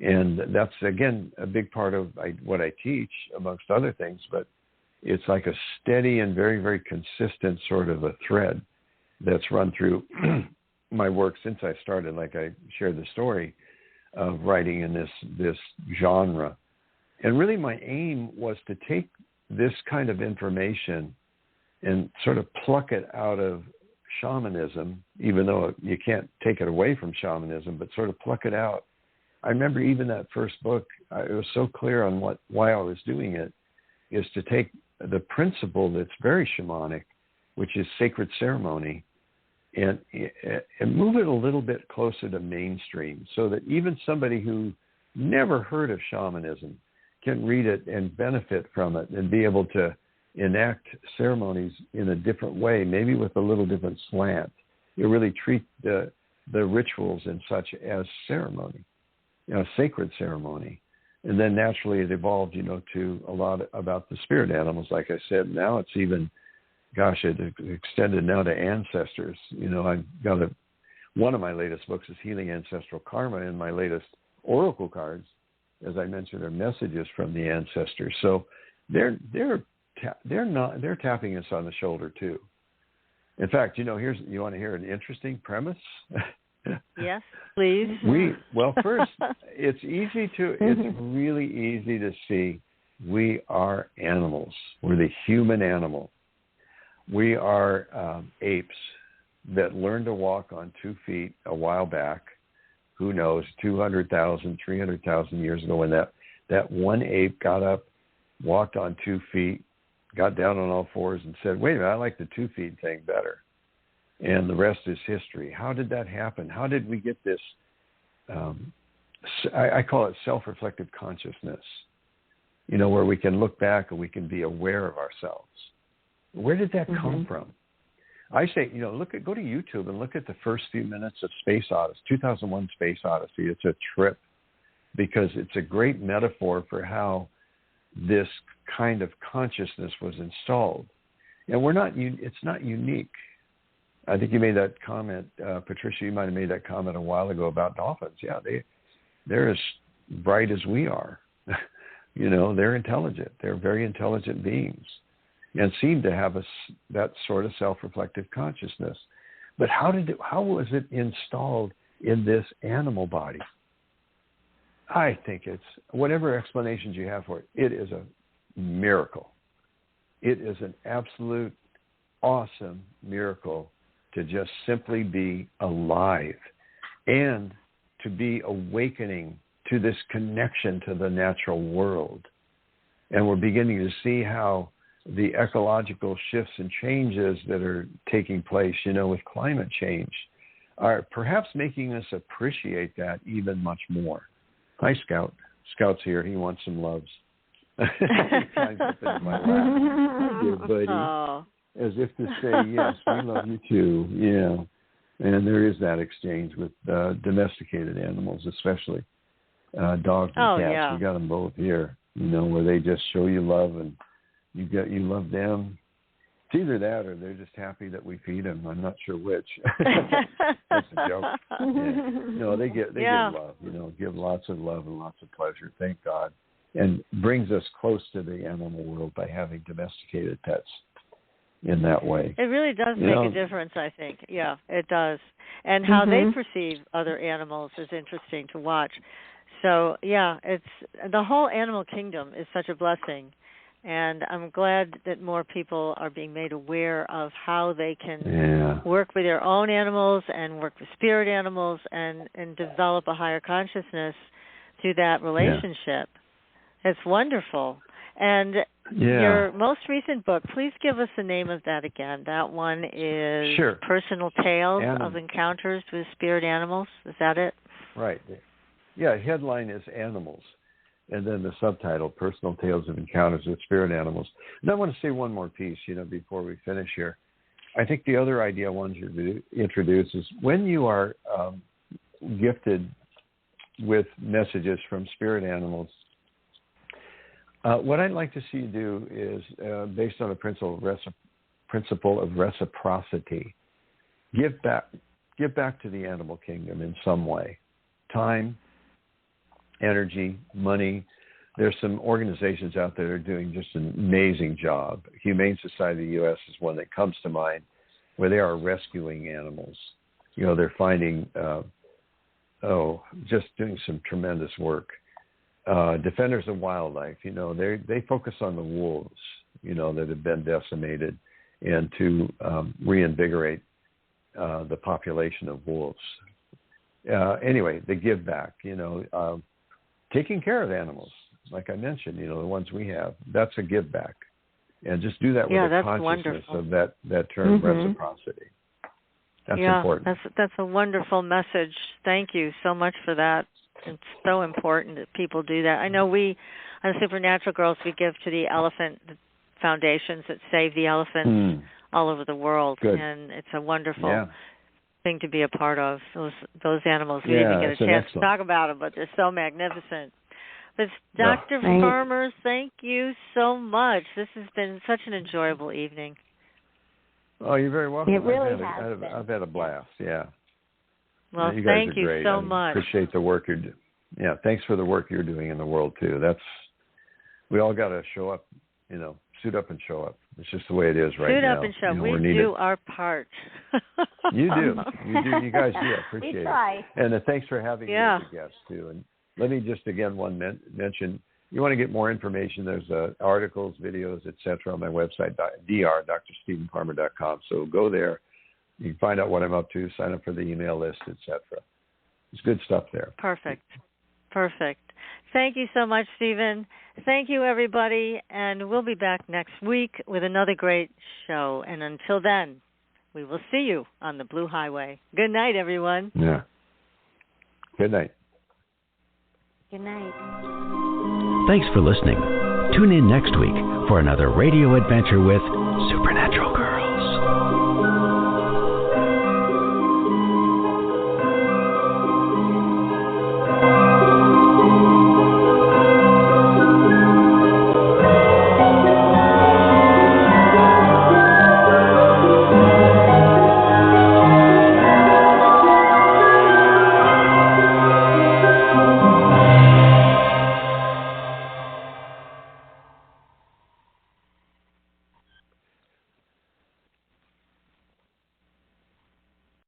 And that's, again, a big part of what I teach, amongst other things, but it's like a steady and very, very consistent sort of a thread that's run through my work since I started, like I shared the story of writing in this genre. And really my aim was to take this kind of information and sort of pluck it out of shamanism, even though you can't take it away from shamanism, but sort of pluck it out. I remember even that first book, it was so clear on why I was doing it, is to take the principle that's very shamanic, which is sacred ceremony, and move it a little bit closer to mainstream, so that even somebody who never heard of shamanism can read it and benefit from it and be able to enact ceremonies in a different way, maybe with a little different slant. You really treat the rituals and such as ceremony. Sacred ceremony. And then naturally it evolved, to a lot about the spirit animals. Like I said, now it's even, it extended now to ancestors. I've got one of my latest books is Healing Ancestral Karma, and my latest oracle cards, as I mentioned, are messages from the ancestors. So they're tapping us on the shoulder too. In fact, you want to hear an interesting premise? Yes, please. First, it's really easy to see we are animals. We're the human animal. We are apes, that learned to walk on 2 feet a while back. Who knows, 200,000, 300,000 years ago, when that one ape got up, walked on 2 feet, got down on all fours and said, wait a minute, I like the 2 feet thing better. And the rest is history. How did that happen? How did we get this, I call it self-reflective consciousness, where we can look back and we can be aware of ourselves. Where did that come from? I say, go to YouTube and look at the first few minutes of Space Odyssey, 2001 Space Odyssey. It's a trip because it's a great metaphor for how this kind of consciousness was installed. And it's not unique. I think you made that comment, Patricia, you might have made that comment a while ago about dolphins. Yeah, they're as bright as we are. They're intelligent. They're very intelligent beings and seem to have that sort of self-reflective consciousness. But how was it installed in this animal body? I think it's, whatever explanations you have for it, it is a miracle. It is an absolute awesome miracle to just simply be alive and to be awakening to this connection to the natural world. And we're beginning to see how the ecological shifts and changes that are taking place, with climate change, are perhaps making us appreciate that even much more. Hi, Scout. Scout's here. He wants some loves. Climbs up into my lap. Dear buddy. Oh. As if to say, yes, we love you too. Yeah. And there is that exchange with domesticated animals, especially dogs and cats. Yeah. We got them both here, where they just show you love and you love them. It's either that or they're just happy that we feed them. I'm not sure which. That's a joke. Yeah. No, they give love, give lots of love and lots of pleasure. Thank God. And brings us close to the animal world by having domesticated pets in that way. It really does make a difference, I think. Yeah, it does. And how they perceive other animals is interesting to watch. So, yeah, it's the whole animal kingdom is such a blessing. And I'm glad that more people are being made aware of how they can work with their own animals and work with spirit animals and develop a higher consciousness through that relationship. Yeah. It's wonderful. And your most recent book, please give us the name of that again. That one is Personal Tales of Encounters with Spirit Animals. Is that it? Right. Yeah, headline is Animals. And then the subtitle, Personal Tales of Encounters with Spirit Animals. And I want to say one more piece, before we finish here. I think the other idea I wanted to introduce is when you are gifted with messages from spirit animals, what I'd like to see you do is, based on a principle of reciprocity, give back to the animal kingdom in some way. Time, energy, money. There's some organizations out there that are doing just an amazing job. Humane Society of the U.S. is one that comes to mind, where they are rescuing animals. They're finding, just doing some tremendous work. Defenders of Wildlife, they focus on the wolves, that have been decimated, and to reinvigorate the population of wolves. Anyway, they give back, taking care of animals, like I mentioned, the ones we have, that's a give back. And just do that with a consciousness of that term reciprocity. That's important. That's a wonderful message. Thank you so much for that. It's so important that people do that. I know we, on Supernatural Girls, we give to the elephant foundations that save the elephants all over the world. Good. And it's a wonderful thing to be a part of. Those animals, we didn't get a chance to talk about them, but they're so magnificent. But Dr. Farmer, thank you so much. This has been such an enjoyable evening. Oh, you're very welcome. It really has been. I've had a blast, Well, you guys thank are you great. so I much. Appreciate the work you're doing. Yeah, thanks for the work you're doing in the world, too. We all got to show up, suit up and show up. It's just the way it is right now. Suit up and show up. We do our part. You do. You guys do. I appreciate we try. it. And thanks for having me as a guest, too. And let me just, again, mention, you want to get more information, there's articles, videos, etc. on my website, drstephenparmer.com. So go there, You can find out what I'm up to, sign up for the email list, etc. There's good stuff there. Perfect. Thank you so much, Stephen. Thank you, everybody, and we'll be back next week with another great show. And until then, we will see you on the Blue Highway. Good night, everyone. Yeah. Good night. Good night. Thanks for listening. Tune in next week for another radio adventure with Supernatural